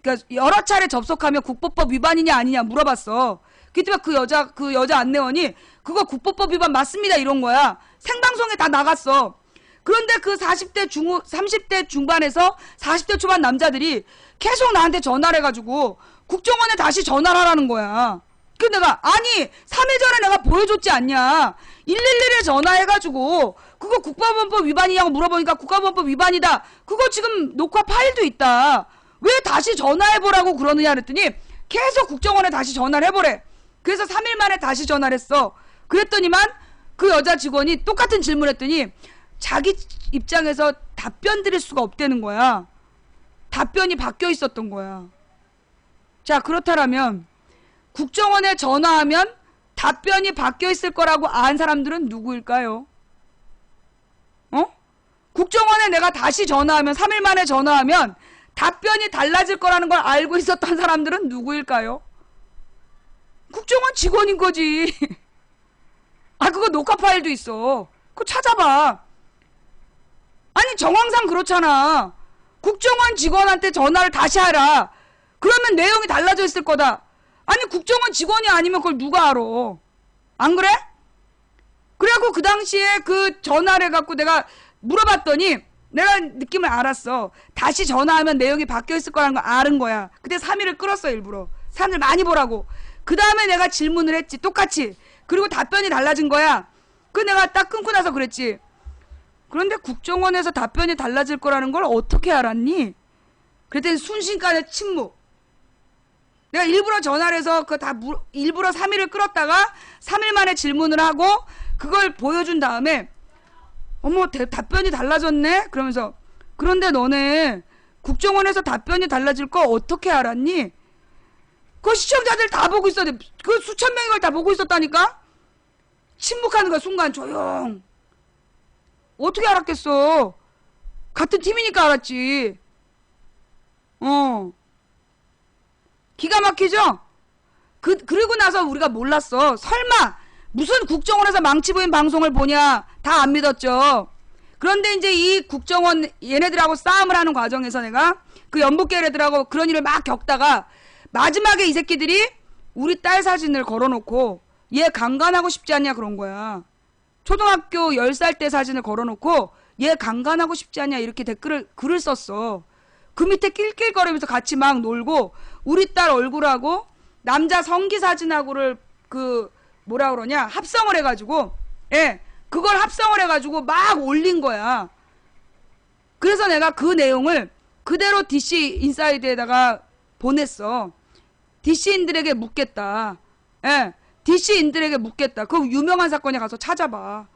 그러니까 여러 차례 접속하면 국보법 위반이냐 아니냐 물어봤어. 그때 그 여자 안내원이 그거 국보법 위반 맞습니다 이런 거야. 생방송에 다 나갔어. 그런데 그 30대 중반에서 40대 초반 남자들이 계속 나한테 전화를 해가지고 국정원에 다시 전화를 하라는 거야. 그 내가 아니 3일 전에 내가 보여줬지 않냐. 111에 전화해가지고 그거 국가보안법 위반이냐고 물어보니까 국가보안법 위반이다. 그거 지금 녹화 파일도 있다. 왜 다시 전화해보라고 그러느냐 그랬더니 계속 국정원에 다시 전화를 해보래. 그래서 3일 만에 다시 전화를 했어. 그랬더니만 그 여자 직원이 똑같은 질문을 했더니 자기 입장에서 답변 드릴 수가 없다는 거야. 답변이 바뀌어 있었던 거야. 자, 그렇다면 국정원에 전화하면 답변이 바뀌어 있을 거라고 아는 사람들은 누구일까요? 국정원에 내가 다시 전화하면, 3일 만에 전화하면 답변이 달라질 거라는 걸 알고 있었던 사람들은 누구일까요? 국정원 직원인 거지. 아, 그거 녹화 파일도 있어. 그거 찾아봐. 아니, 정황상 그렇잖아. 국정원 직원한테 전화를 다시 하라. 그러면 내용이 달라져 있을 거다. 아니, 국정원 직원이 아니면 그걸 누가 알아? 안 그래? 그래갖고 그 당시에 그 전화를 해갖고 내가 물어봤더니 내가 느낌을 알았어. 다시 전화하면 내용이 바뀌어 있을 거라는 걸 아는 거야. 그때 3일을 끌었어, 일부러. 사람들 많이 보라고. 그 다음에 내가 질문을 했지, 똑같이. 그리고 답변이 달라진 거야. 그 내가 딱 끊고 나서 그랬지. 그런데 국정원에서 답변이 달라질 거라는 걸 어떻게 알았니? 그랬더니 순식간에 침묵. 내가 일부러 전화를 해서 일부러 3일을 끌었다가 3일 만에 질문을 하고 그걸 보여준 다음에 어머, 답변이 달라졌네? 그러면서 그런데 너네 국정원에서 답변이 달라질 거 어떻게 알았니? 그 시청자들 다 보고 있었는데 그 수천 명이 걸 다 보고 있었다니까? 침묵하는 거야, 순간 조용. 어떻게 알았겠어? 같은 팀이니까 알았지. 기가 막히죠? 그리고 나서 우리가 몰랐어. 설마 무슨 국정원에서 망치 보인 방송을 보냐. 다 안 믿었죠. 그런데 이제 이 국정원 얘네들하고 싸움을 하는 과정에서 내가 그 연북계 애들하고 그런 일을 막 겪다가 마지막에 이 새끼들이 우리 딸 사진을 걸어놓고 얘 강간하고 싶지 않냐 그런 거야. 초등학교 10살 때 사진을 걸어놓고 얘 강간하고 싶지 않냐 이렇게 글을 썼어. 그 밑에 낄낄거리면서 같이 막 놀고 우리 딸 얼굴하고 남자 성기 사진하고를 뭐라 그러냐 합성을 해가지고 그걸 합성을 해가지고 막 올린 거야. 그래서 내가 그 내용을 그대로 DC 인사이드에다가 보냈어. DC인들에게 묻겠다. 예, DC인들에게 묻겠다. 그 유명한 사건에 가서 찾아봐.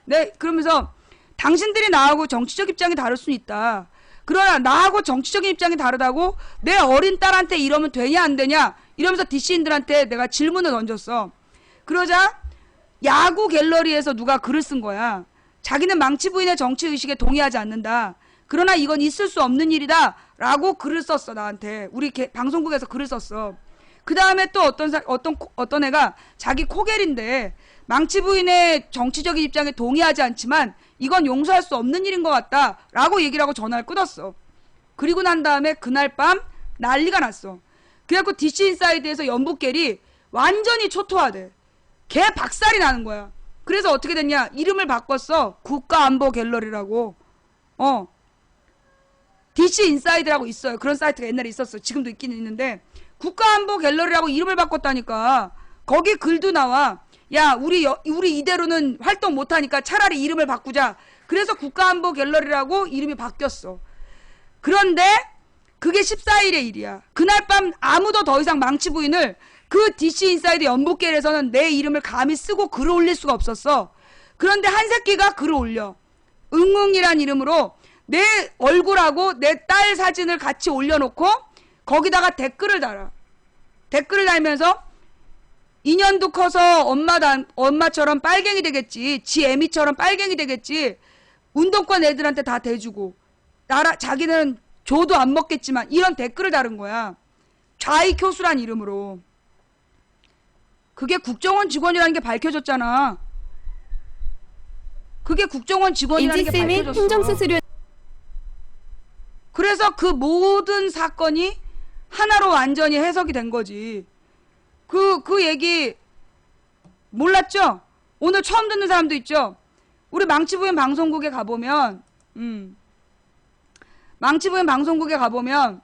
네, 그러면서 당신들이 나하고 정치적 입장이 다를 수는 있다. 그러나 나하고 정치적인 입장이 다르다고 내 어린 딸한테 이러면 되냐 안 되냐 이러면서 DC인들한테 내가 질문을 던졌어. 그러자 야구 갤러리에서 누가 글을 쓴 거야. 자기는 망치 부인의 정치의식에 동의하지 않는다. 그러나 이건 있을 수 없는 일이다 라고 글을 썼어. 나한테. 우리 방송국에서 글을 썼어. 그 다음에 또 어떤 애가 자기 코겔인데 망치 부인의 정치적인 입장에 동의하지 않지만 이건 용서할 수 없는 일인 것 같다 라고 얘기를 하고 전화를 끊었어. 그리고 난 다음에 그날 밤 난리가 났어. 그래갖고 DC인사이드에서 연북겔이 완전히 초토화돼. 걔 박살이 나는 거야. 그래서 어떻게 됐냐, 이름을 바꿨어. 국가안보 갤러리라고. DC인사이드라고 있어요. 그런 사이트가 옛날에 있었어. 지금도 있긴 있는데 국가안보 갤러리라고 이름을 바꿨다니까. 거기 글도 나와. 야, 우리 이대로는 활동 못하니까 차라리 이름을 바꾸자. 그래서 국가안보 갤러리라고 이름이 바뀌었어. 그런데 그게 14일의 일이야. 그날 밤 아무도 더 이상 망치 부인을 그 DC인사이드 연북겔에서는 내 이름을 감히 쓰고 글을 올릴 수가 없었어. 그런데 한 새끼가 글을 올려. 응응이란 이름으로 내 얼굴하고 내 딸 사진을 같이 올려놓고 거기다가 댓글을 달아. 댓글을 달면서 인연도 커서 엄마처럼 빨갱이 되겠지. 지 애미처럼 빨갱이 되겠지. 운동권 애들한테 다 대주고 자기는 줘도 안 먹겠지만 이런 댓글을 다른 거야. 좌익교수란 이름으로. 그게 국정원 직원이라는 게 밝혀졌잖아. 그게 국정원 직원이라는 게 밝혀졌어. 행정수수료. 그래서 그 모든 사건이 하나로 완전히 해석이 된 거지. 그 얘기 몰랐죠? 오늘 처음 듣는 사람도 있죠? 우리 망치부인 방송국에 가보면 망치부인 방송국에 가보면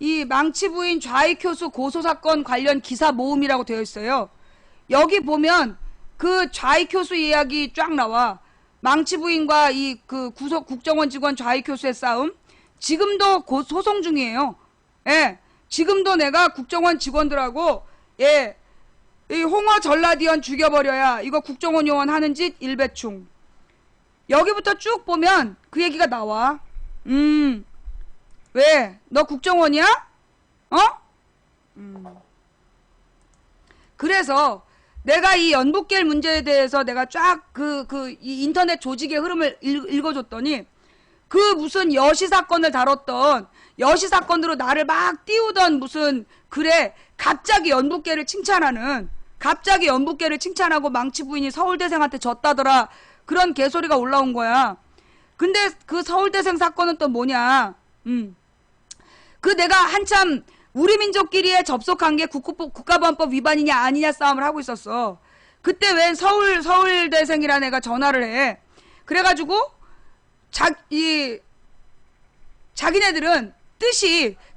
이 망치부인 좌익교수 고소사건 관련 기사 모음이라고 되어 있어요. 여기 보면 그 좌익교수 이야기 쫙 나와. 망치부인과 이 그 국정원 직원 좌익교수의 싸움 지금도 소송 중이에요. 예, 지금도 내가 국정원 직원들하고 이 홍어 전라디언 죽여버려야 이거 국정원 요원 하는 짓 일배충. 여기부터 쭉 보면 그 얘기가 나와. 왜? 너 국정원이야? 그래서 내가 이 연북겔 문제에 대해서 내가 쫙 이 인터넷 조직의 흐름을 읽어줬더니 그 무슨 여시 사건을 다뤘던 여시 사건으로 나를 막 띄우던 무슨 글에 갑자기 연북겔을 칭찬하고 망치 부인이 서울대생한테 졌다더라. 그런 개소리가 올라온 거야. 근데 그 서울대생 사건은 또 뭐냐. 그 내가 한참 우리 민족끼리에 접속한 게 국가보안법 위반이냐 아니냐 싸움을 하고 있었어. 그때 웬 서울대생이라는 애가 전화를 해. 그래가지고 자기네들은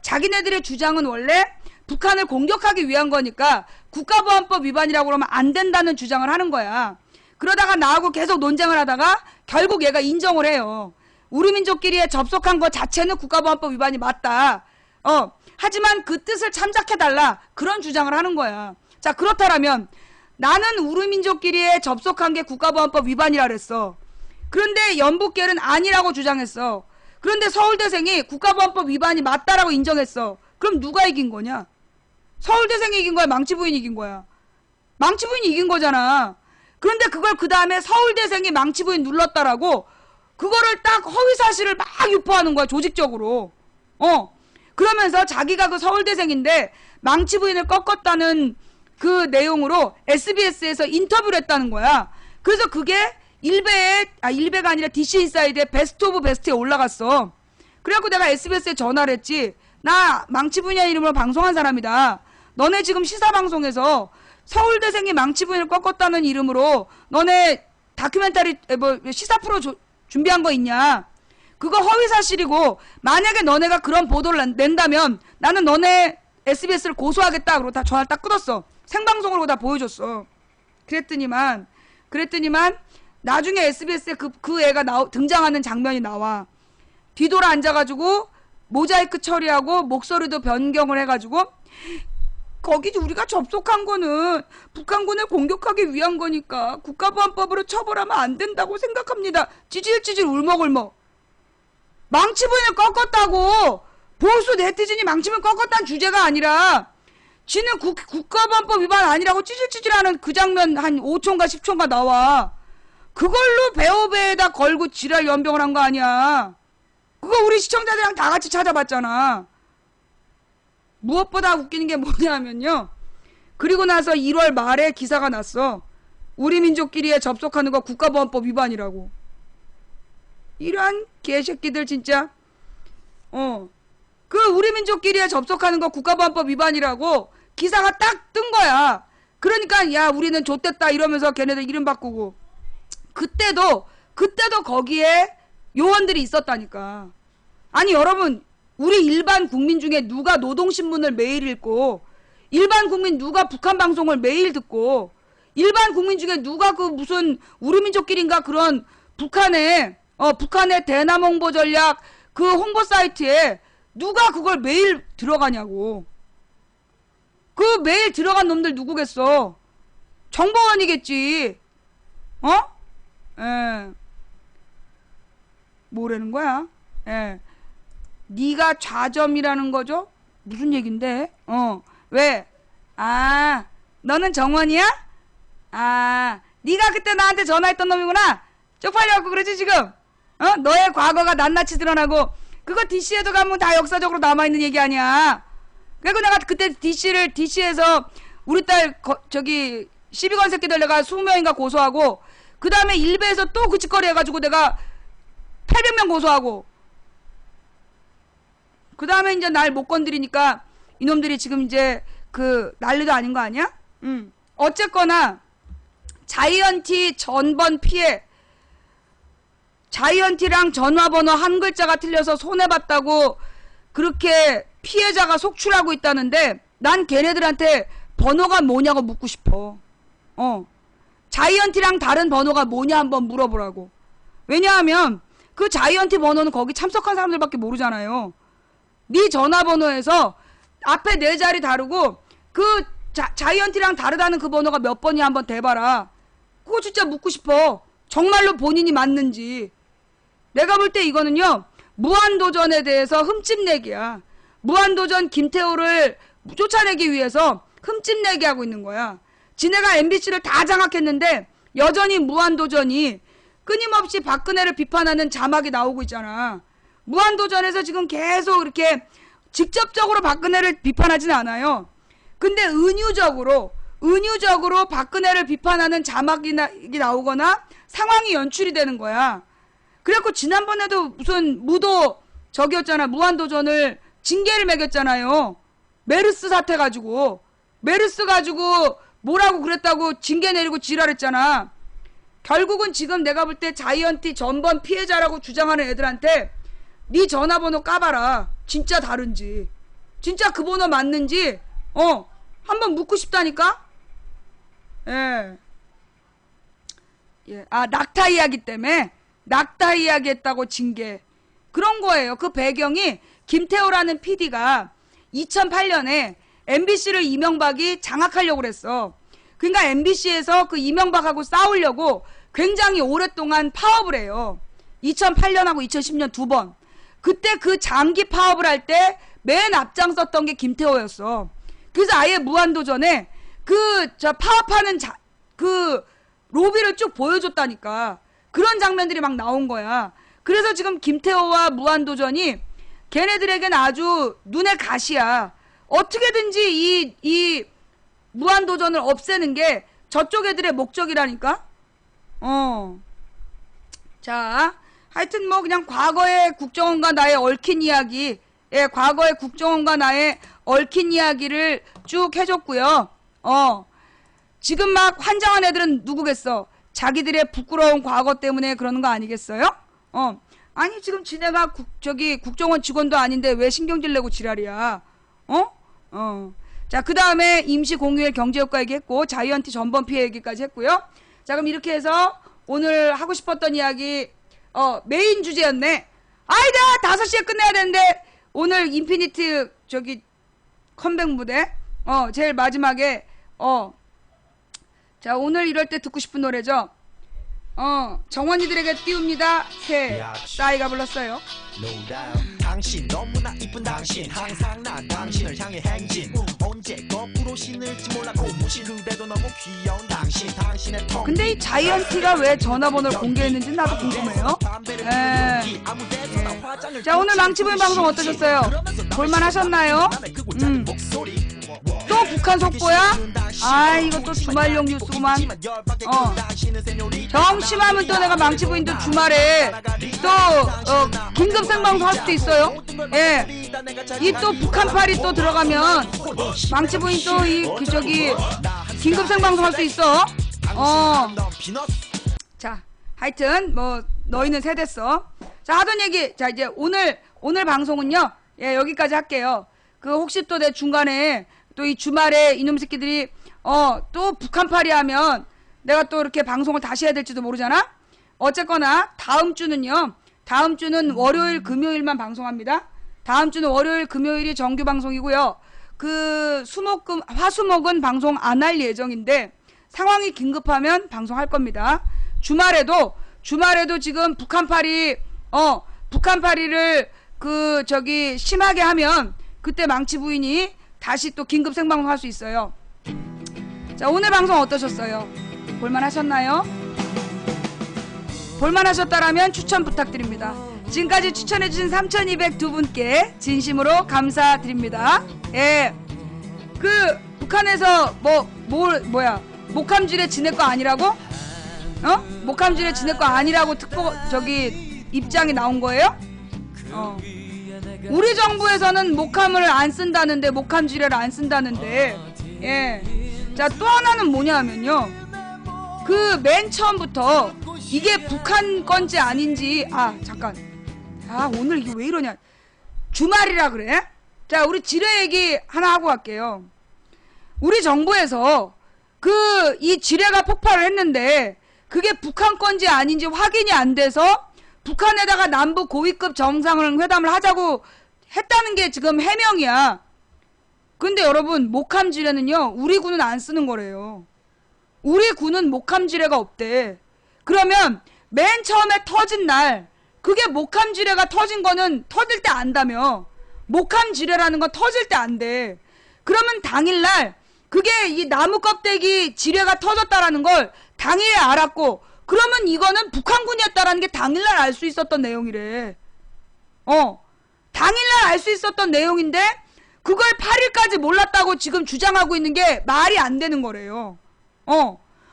자기네들의 주장은 원래 북한을 공격하기 위한 거니까 국가보안법 위반이라고 그러면 안 된다는 주장을 하는 거야. 그러다가 나하고 계속 논쟁을 하다가 결국 얘가 인정을 해요. 우리 민족끼리에 접속한 것 자체는 국가보안법 위반이 맞다. 하지만 그 뜻을 참작해달라. 그런 주장을 하는 거야. 자, 그렇다면 나는 우리 민족끼리에 접속한 게 국가보안법 위반이라 그랬어. 그런데 연북겔은 아니라고 주장했어. 그런데 서울대생이 국가보안법 위반이 맞다라고 인정했어. 그럼 누가 이긴 거냐? 서울대생이 이긴 거야? 망치부인이 이긴 거야? 망치부인이 이긴 거잖아. 그런데 그걸 그 다음에 서울대생이 망치부인 눌렀다라고 그거를 딱 허위사실을 막 유포하는 거야. 조직적으로. 그러면서 자기가 그 서울대생인데 망치부인을 꺾었다는 그 내용으로 SBS에서 인터뷰를 했다는 거야. 그래서 그게 일베가 아니라 DC인사이드의 베스트 오브 베스트에 올라갔어. 그래갖고 내가 SBS에 전화를 했지. 나 망치부인이라는 이름으로 방송한 사람이다. 너네 지금 시사방송에서 서울대생이 망치부인을 꺾었다는 이름으로 너네 다큐멘터리 시사 프로 준비한 거 있냐? 그거 허위사실이고 만약에 너네가 그런 보도를 낸다면 나는 너네 SBS를 고소하겠다. 그러고 다 전화를 딱 끊었어. 생방송으로 다 보여줬어. 그랬더니만 그랬더니만 나중에 SBS에 그 애가 등장하는 장면이 나와. 뒤돌아 앉아가지고 모자이크 처리하고 목소리도 변경을 해가지고 거기 우리가 접속한 거는 북한군을 공격하기 위한 거니까 국가보안법으로 처벌하면 안 된다고 생각합니다. 찌질찌질 울먹울먹. 망치분을 꺾었다고. 보수 네티즌이 망치분 꺾었다는 주제가 아니라 지는 국가보안법 위반 아니라고 찌질찌질하는 그 장면 한 5초인가 10초인가 나와. 그걸로 배우배에다 걸고 지랄 연병을 한 거 아니야. 그거 우리 시청자들이랑 다 같이 찾아봤잖아. 무엇보다 웃기는 게 뭐냐면요. 그리고 나서 1월 말에 기사가 났어. 우리 민족끼리에 접속하는 거 국가보안법 위반이라고. 이러한 개새끼들 진짜. 그 우리 민족끼리에 접속하는 거 국가보안법 위반이라고 기사가 딱 뜬 거야. 그러니까 야 우리는 좆됐다 이러면서 걔네들 이름 바꾸고. 그때도 거기에 요원들이 있었다니까. 아니 여러분, 우리 일반 국민 중에 누가 노동신문을 매일 읽고, 일반 국민 누가 북한 방송을 매일 듣고, 일반 국민 중에 누가 그 무슨 우리 민족끼리인가 그런 북한의 대남 홍보 전략 그 홍보 사이트에 누가 그걸 매일 들어가냐고. 그 매일 들어간 놈들 누구겠어? 정보원이겠지. 뭐라는 거야? 네가 좌점이라는 거죠? 무슨 얘긴데? 왜? 아, 너는 정원이야? 아, 네가 그때 나한테 전화했던 놈이구나. 쪽팔려갖고 그러지 지금? 너의 과거가 낱낱이 드러나고 그거 DC에도 가면 다 역사적으로 남아있는 얘기 아니야. 그리고 내가 그때 DC에서 우리 딸 시비건 새끼들 내가 20명인가 고소하고, 그 다음에 일베에서 또 그 짓거리 해가지고 내가 800명 고소하고, 그 다음에 이제 날 못 건드리니까 이놈들이 지금 이제 그 난리도 아닌 거 아니야? 어쨌거나 자이언티 전번 피해, 자이언티랑 전화번호 한 글자가 틀려서 손해봤다고 그렇게 피해자가 속출하고 있다는데, 난 걔네들한테 번호가 뭐냐고 묻고 싶어. 자이언티랑 다른 번호가 뭐냐 한번 물어보라고. 왜냐하면 그 자이언티 번호는 거기 참석한 사람들밖에 모르잖아요. 네 전화번호에서 앞에 네 자리 다르고 그 자이언티랑 다르다는 그 번호가 몇 번이야 한번 대봐라. 그거 진짜 묻고 싶어. 정말로 본인이 맞는지. 내가 볼 때 이거는요, 무한도전에 대해서 흠집내기야. 무한도전 김태호를 쫓아내기 위해서 흠집내기 하고 있는 거야. 지네가 MBC를 다 장악했는데 여전히 무한도전이 끊임없이 박근혜를 비판하는 자막이 나오고 있잖아. 무한도전에서 지금 계속 이렇게 직접적으로 박근혜를 비판하진 않아요. 근데 은유적으로 박근혜를 비판하는 자막이 나오거나 상황이 연출이 되는 거야. 그래갖고 지난번에도 무슨 저기였잖아. 무한도전을 징계를 매겼잖아요. 메르스 사태 가지고. 메르스 가지고 뭐라고 그랬다고 징계 내리고 지랄했잖아. 결국은 지금 내가 볼 때 자이언티 전번 피해자라고 주장하는 애들한테 네 전화번호 까봐라. 진짜 다른지, 진짜 그 번호 맞는지 한번 묻고 싶다니까. 낙타 이야기 때문에 낙타 이야기 했다고 징계. 그런 거예요. 그 배경이 김태호라는 PD가 2008년에 MBC를 이명박이 장악하려고 그랬어. 그러니까 MBC에서 그 이명박하고 싸우려고 굉장히 오랫동안 파업을 해요. 2008년하고 2010년 두 번. 그때 그 장기 파업을 할 때 맨 앞장섰던 게 김태호였어. 그래서 아예 무한도전에 파업하는 그 로비를 쭉 보여줬다니까. 그런 장면들이 막 나온 거야. 그래서 지금 김태호와 무한도전이 걔네들에겐 아주 눈의 가시야. 어떻게든지 이 무한도전을 없애는 게 저쪽 애들의 목적이라니까. 자, 하여튼 뭐 그냥 과거의 국정원과 나의 얽힌 이야기, 과거의 국정원과 나의 얽힌 이야기를 쭉 해줬고요. 지금 막 환장한 애들은 누구겠어? 자기들의 부끄러운 과거 때문에 그러는 거 아니겠어요? 아니 지금 지네가 국정원 직원도 아닌데 왜 신경질 내고 지랄이야? 자, 그 다음에 임시 공휴일 경제효과 얘기했고 자이언티 전번 피해 얘기까지 했고요. 자, 자, 그럼 이렇게 해서 오늘 하고 싶었던 이야기 메인 주제였네. 아이다 5시에 끝내야 되는데 오늘 인피니트 저기 컴백 무대 제일 마지막에 자, 오늘 이럴 때 듣고 싶은 노래죠. 정원이들에게 띄웁니다. 새 싸이가 불렀어요. 당신 너무나 이쁜 당신 항상 난 당신을 향해 행진 언제 거꾸로 신을지 몰라 고무신 그대도 너무 귀여운 당신 당신의 통 근데 이 자이언티가 왜 전화번호를 공개했는지 나도 궁금해요. 자, 오늘 망치부인 방송 어떠셨어요? 볼만하셨나요? 또 북한 속보야? 아, 이것도 주말용 뉴스구만. 정심하면 또 내가 망치부인도 주말에 또 긴급 생방송 할 수도 있어요. 예. 이 또 북한팔이 또 들어가면 망치부인 또 이 저기 긴급 생방송 할 수 있어. 자, 하여튼 뭐 너희는 세댔어. 자, 하던 얘기. 자, 이제 오늘 방송은요. 예, 여기까지 할게요. 그 혹시 또 내 중간에 또 이 주말에 이놈 새끼들이 또 북한팔이 하면 내가 또 이렇게 방송을 다시 해야 될지도 모르잖아. 어쨌거나 다음 주는 월요일 금요일만 방송합니다. 다음 주는 월요일 금요일이 정규 방송이고요. 그 화수목은 방송 안 할 예정인데 상황이 긴급하면 방송할 겁니다. 주말에도 지금 북한팔이를 그 저기 심하게 하면 그때 망치 부인이 다시 또 긴급 생방송 할 수 있어요. 자, 오늘 방송 어떠셨어요? 볼만하셨나요? 볼만하셨다라면 추천 부탁드립니다. 지금까지 추천해주신 3202분께 진심으로 감사드립니다. 예. 그 북한에서 뭐야 목함질에 지낼 거 아니라고? 목함질에 지낼 거 아니라고 특보 저기 입장이 나온 거예요? 우리 정부에서는 목함을 안 쓴다는데, 목함지뢰를 안 쓴다는데, 예. 자, 또 하나는 뭐냐면요. 그 맨 처음부터 이게 북한 건지 아닌지, 잠깐. 오늘 이게 왜 이러냐. 주말이라 그래? 자, 우리 지뢰 얘기 하나 하고 갈게요. 우리 정부에서 이 지뢰가 폭발을 했는데, 그게 북한 건지 아닌지 확인이 안 돼서, 북한에다가 남북 고위급 정상회담을 하자고 했다는 게 지금 해명이야. 근데 여러분, 목함지뢰는요, 우리 군은 안 쓰는 거래요. 우리 군은 목함지뢰가 없대. 그러면 맨 처음에 터진 날, 그게 목함지뢰가 터진 거는 터질 때 안다며. 목함지뢰라는 건 터질 때 안 돼. 그러면 당일날 그게 이 나무 껍데기 지뢰가 터졌다라는 걸 당일에 알았고, 그러면 이거는 북한군이었다라는 게 당일날 알 수 있었던 내용이래. 당일날 알 수 있었던 내용인데 그걸 8일까지 몰랐다고 지금 주장하고 있는 게 말이 안 되는 거래요.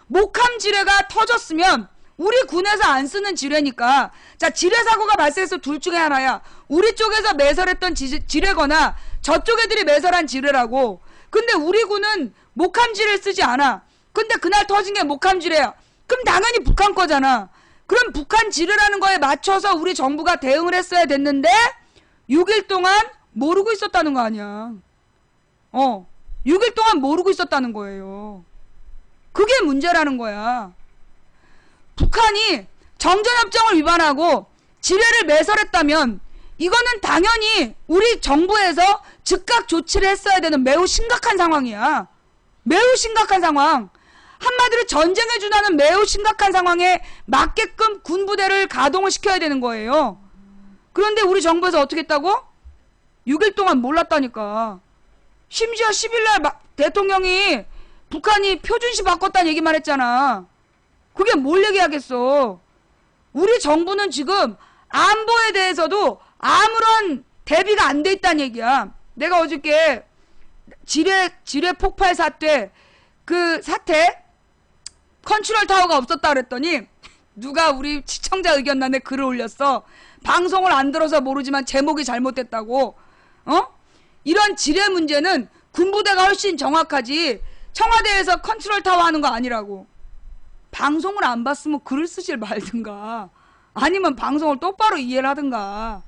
목함 지뢰가 터졌으면 우리 군에서 안 쓰는 지뢰니까. 자, 지뢰 사고가 발생해서 둘 중에 하나야. 우리 쪽에서 매설했던 지뢰거나 저쪽 애들이 매설한 지뢰라고. 근데 우리 군은 목함 지뢰를 쓰지 않아. 근데 그날 터진 게 목함 지뢰야. 그럼 당연히 북한 거잖아. 그럼 북한 지뢰라는 거에 맞춰서 우리 정부가 대응을 했어야 됐는데 6일 동안 모르고 있었다는 거 아니야. 6일 동안 모르고 있었다는 거예요. 그게 문제라는 거야. 북한이 정전협정을 위반하고 지뢰를 매설했다면 이거는 당연히 우리 정부에서 즉각 조치를 했어야 되는 매우 심각한 상황이야. 매우 심각한 상황. 한마디로 전쟁에 준하는 매우 심각한 상황에 맞게끔 군부대를 가동을 시켜야 되는 거예요. 그런데 우리 정부에서 어떻게 했다고? 6일 동안 몰랐다니까. 심지어 10일날 대통령이 북한이 표준시 바꿨다는 얘기만 했잖아. 그게 뭘 얘기하겠어. 우리 정부는 지금 안보에 대해서도 아무런 대비가 안 돼 있다는 얘기야. 내가 어저께 지뢰 폭발 사태 컨트롤 타워가 없었다 그랬더니 누가 우리 시청자 의견란에 글을 올렸어. 방송을 안 들어서 모르지만 제목이 잘못됐다고. 이런 지뢰 문제는 군부대가 훨씬 정확하지 청와대에서 컨트롤 타워 하는 거 아니라고. 방송을 안 봤으면 글을 쓰질 말든가 아니면 방송을 똑바로 이해를 하든가.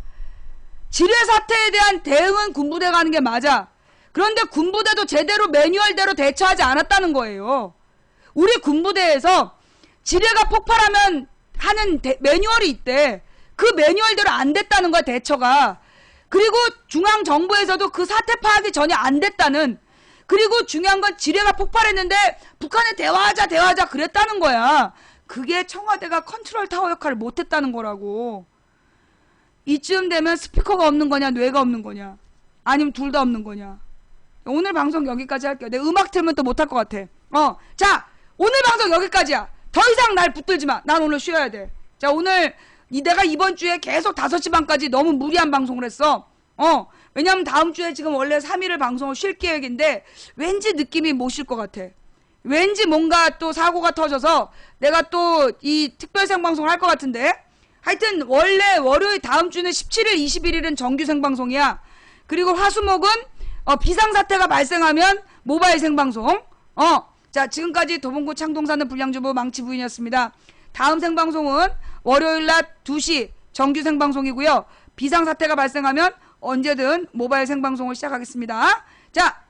지뢰 사태에 대한 대응은 군부대가 하는 게 맞아. 그런데 군부대도 제대로 매뉴얼대로 대처하지 않았다는 거예요. 우리 군부대에서 지뢰가 폭발하면 하는 매뉴얼이 있대. 그 매뉴얼대로 안 됐다는 거야, 대처가. 그리고 중앙정부에서도 그 사태 파악이 전혀 안 됐다는, 그리고 중요한 건 지뢰가 폭발했는데 북한에 대화하자 그랬다는 거야. 그게 청와대가 컨트롤 타워 역할을 못했다는 거라고. 이쯤 되면 스피커가 없는 거냐, 뇌가 없는 거냐, 아니면 둘 다 없는 거냐. 오늘 방송 여기까지 할게요. 내 음악 틀면 또 못할 것 같아. 자, 오늘 방송 여기까지야. 더 이상 날 붙들지 마. 난 오늘 쉬어야 돼. 자, 오늘 내가 이번 주에 계속 5시 반까지 너무 무리한 방송을 했어. 왜냐면 다음 주에 지금 원래 3일을 방송을 쉴 계획인데 왠지 느낌이 못 쉴 것 같아. 왠지 뭔가 또 사고가 터져서 내가 또 이 특별 생방송을 할 것 같은데. 하여튼 원래 월요일 다음 주는 17일, 21일은 정규 생방송이야. 그리고 화수목은 비상사태가 발생하면 모바일 생방송. 자, 지금까지 도봉구 창동사는 불량주부 망치부인이었습니다. 다음 생방송은 월요일 낮 2시 정규 생방송이고요. 비상사태가 발생하면 언제든 모바일 생방송을 시작하겠습니다. 자,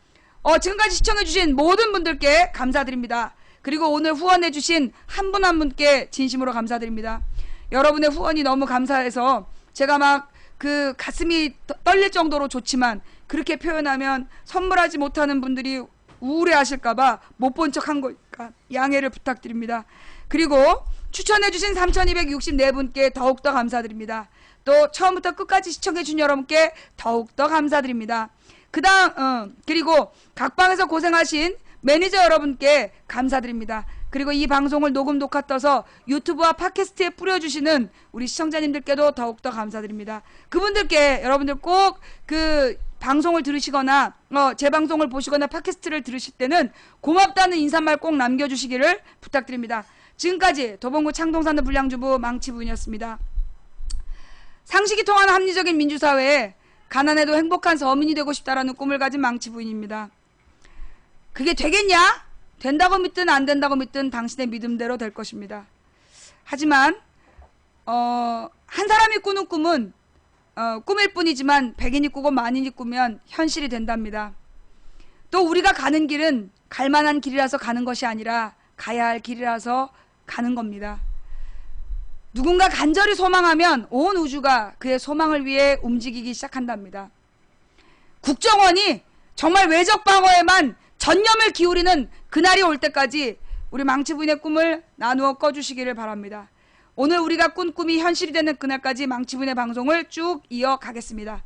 지금까지 시청해주신 모든 분들께 감사드립니다. 그리고 오늘 후원해주신 한 분 한 분께 진심으로 감사드립니다. 여러분의 후원이 너무 감사해서 제가 막 그 가슴이 떨릴 정도로 좋지만 그렇게 표현하면 선물하지 못하는 분들이 우울해하실까봐 못 본 척 한 거니까 양해를 부탁드립니다. 그리고 추천해주신 3264분께 더욱더 감사드립니다. 또 처음부터 끝까지 시청해준 여러분께 더욱더 감사드립니다. 그리고 각방에서 고생하신 매니저 여러분께 감사드립니다. 그리고 이 방송을 녹음 녹화 떠서 유튜브와 팟캐스트에 뿌려주시는 우리 시청자님들께도 더욱더 감사드립니다. 그분들께 여러분들 꼭 그 방송을 들으시거나 제 방송을 보시거나 팟캐스트를 들으실 때는 고맙다는 인사말 꼭 남겨주시기를 부탁드립니다. 지금까지 도봉구 창동사는 불량주부 망치부인이었습니다. 상식이 통하는 합리적인 민주사회에 가난해도 행복한 서민이 되고 싶다라는 꿈을 가진 망치부인입니다. 그게 되겠냐? 된다고 믿든 안 된다고 믿든 당신의 믿음대로 될 것입니다. 하지만 한 사람이 꾸는 꿈은 꿈일 뿐이지만 백인이 꾸고 만인이 꾸면 현실이 된답니다. 또 우리가 가는 길은 갈 만한 길이라서 가는 것이 아니라 가야 할 길이라서 가는 겁니다. 누군가 간절히 소망하면 온 우주가 그의 소망을 위해 움직이기 시작한답니다. 국정원이 정말 외적 방어에만 전념을 기울이는 그날이 올 때까지 우리 망치부인의 꿈을 나누어 꺼주시기를 바랍니다. 오늘 우리가 꾼 꿈이 현실이 되는 그날까지 망치부인의 방송을 쭉 이어가겠습니다.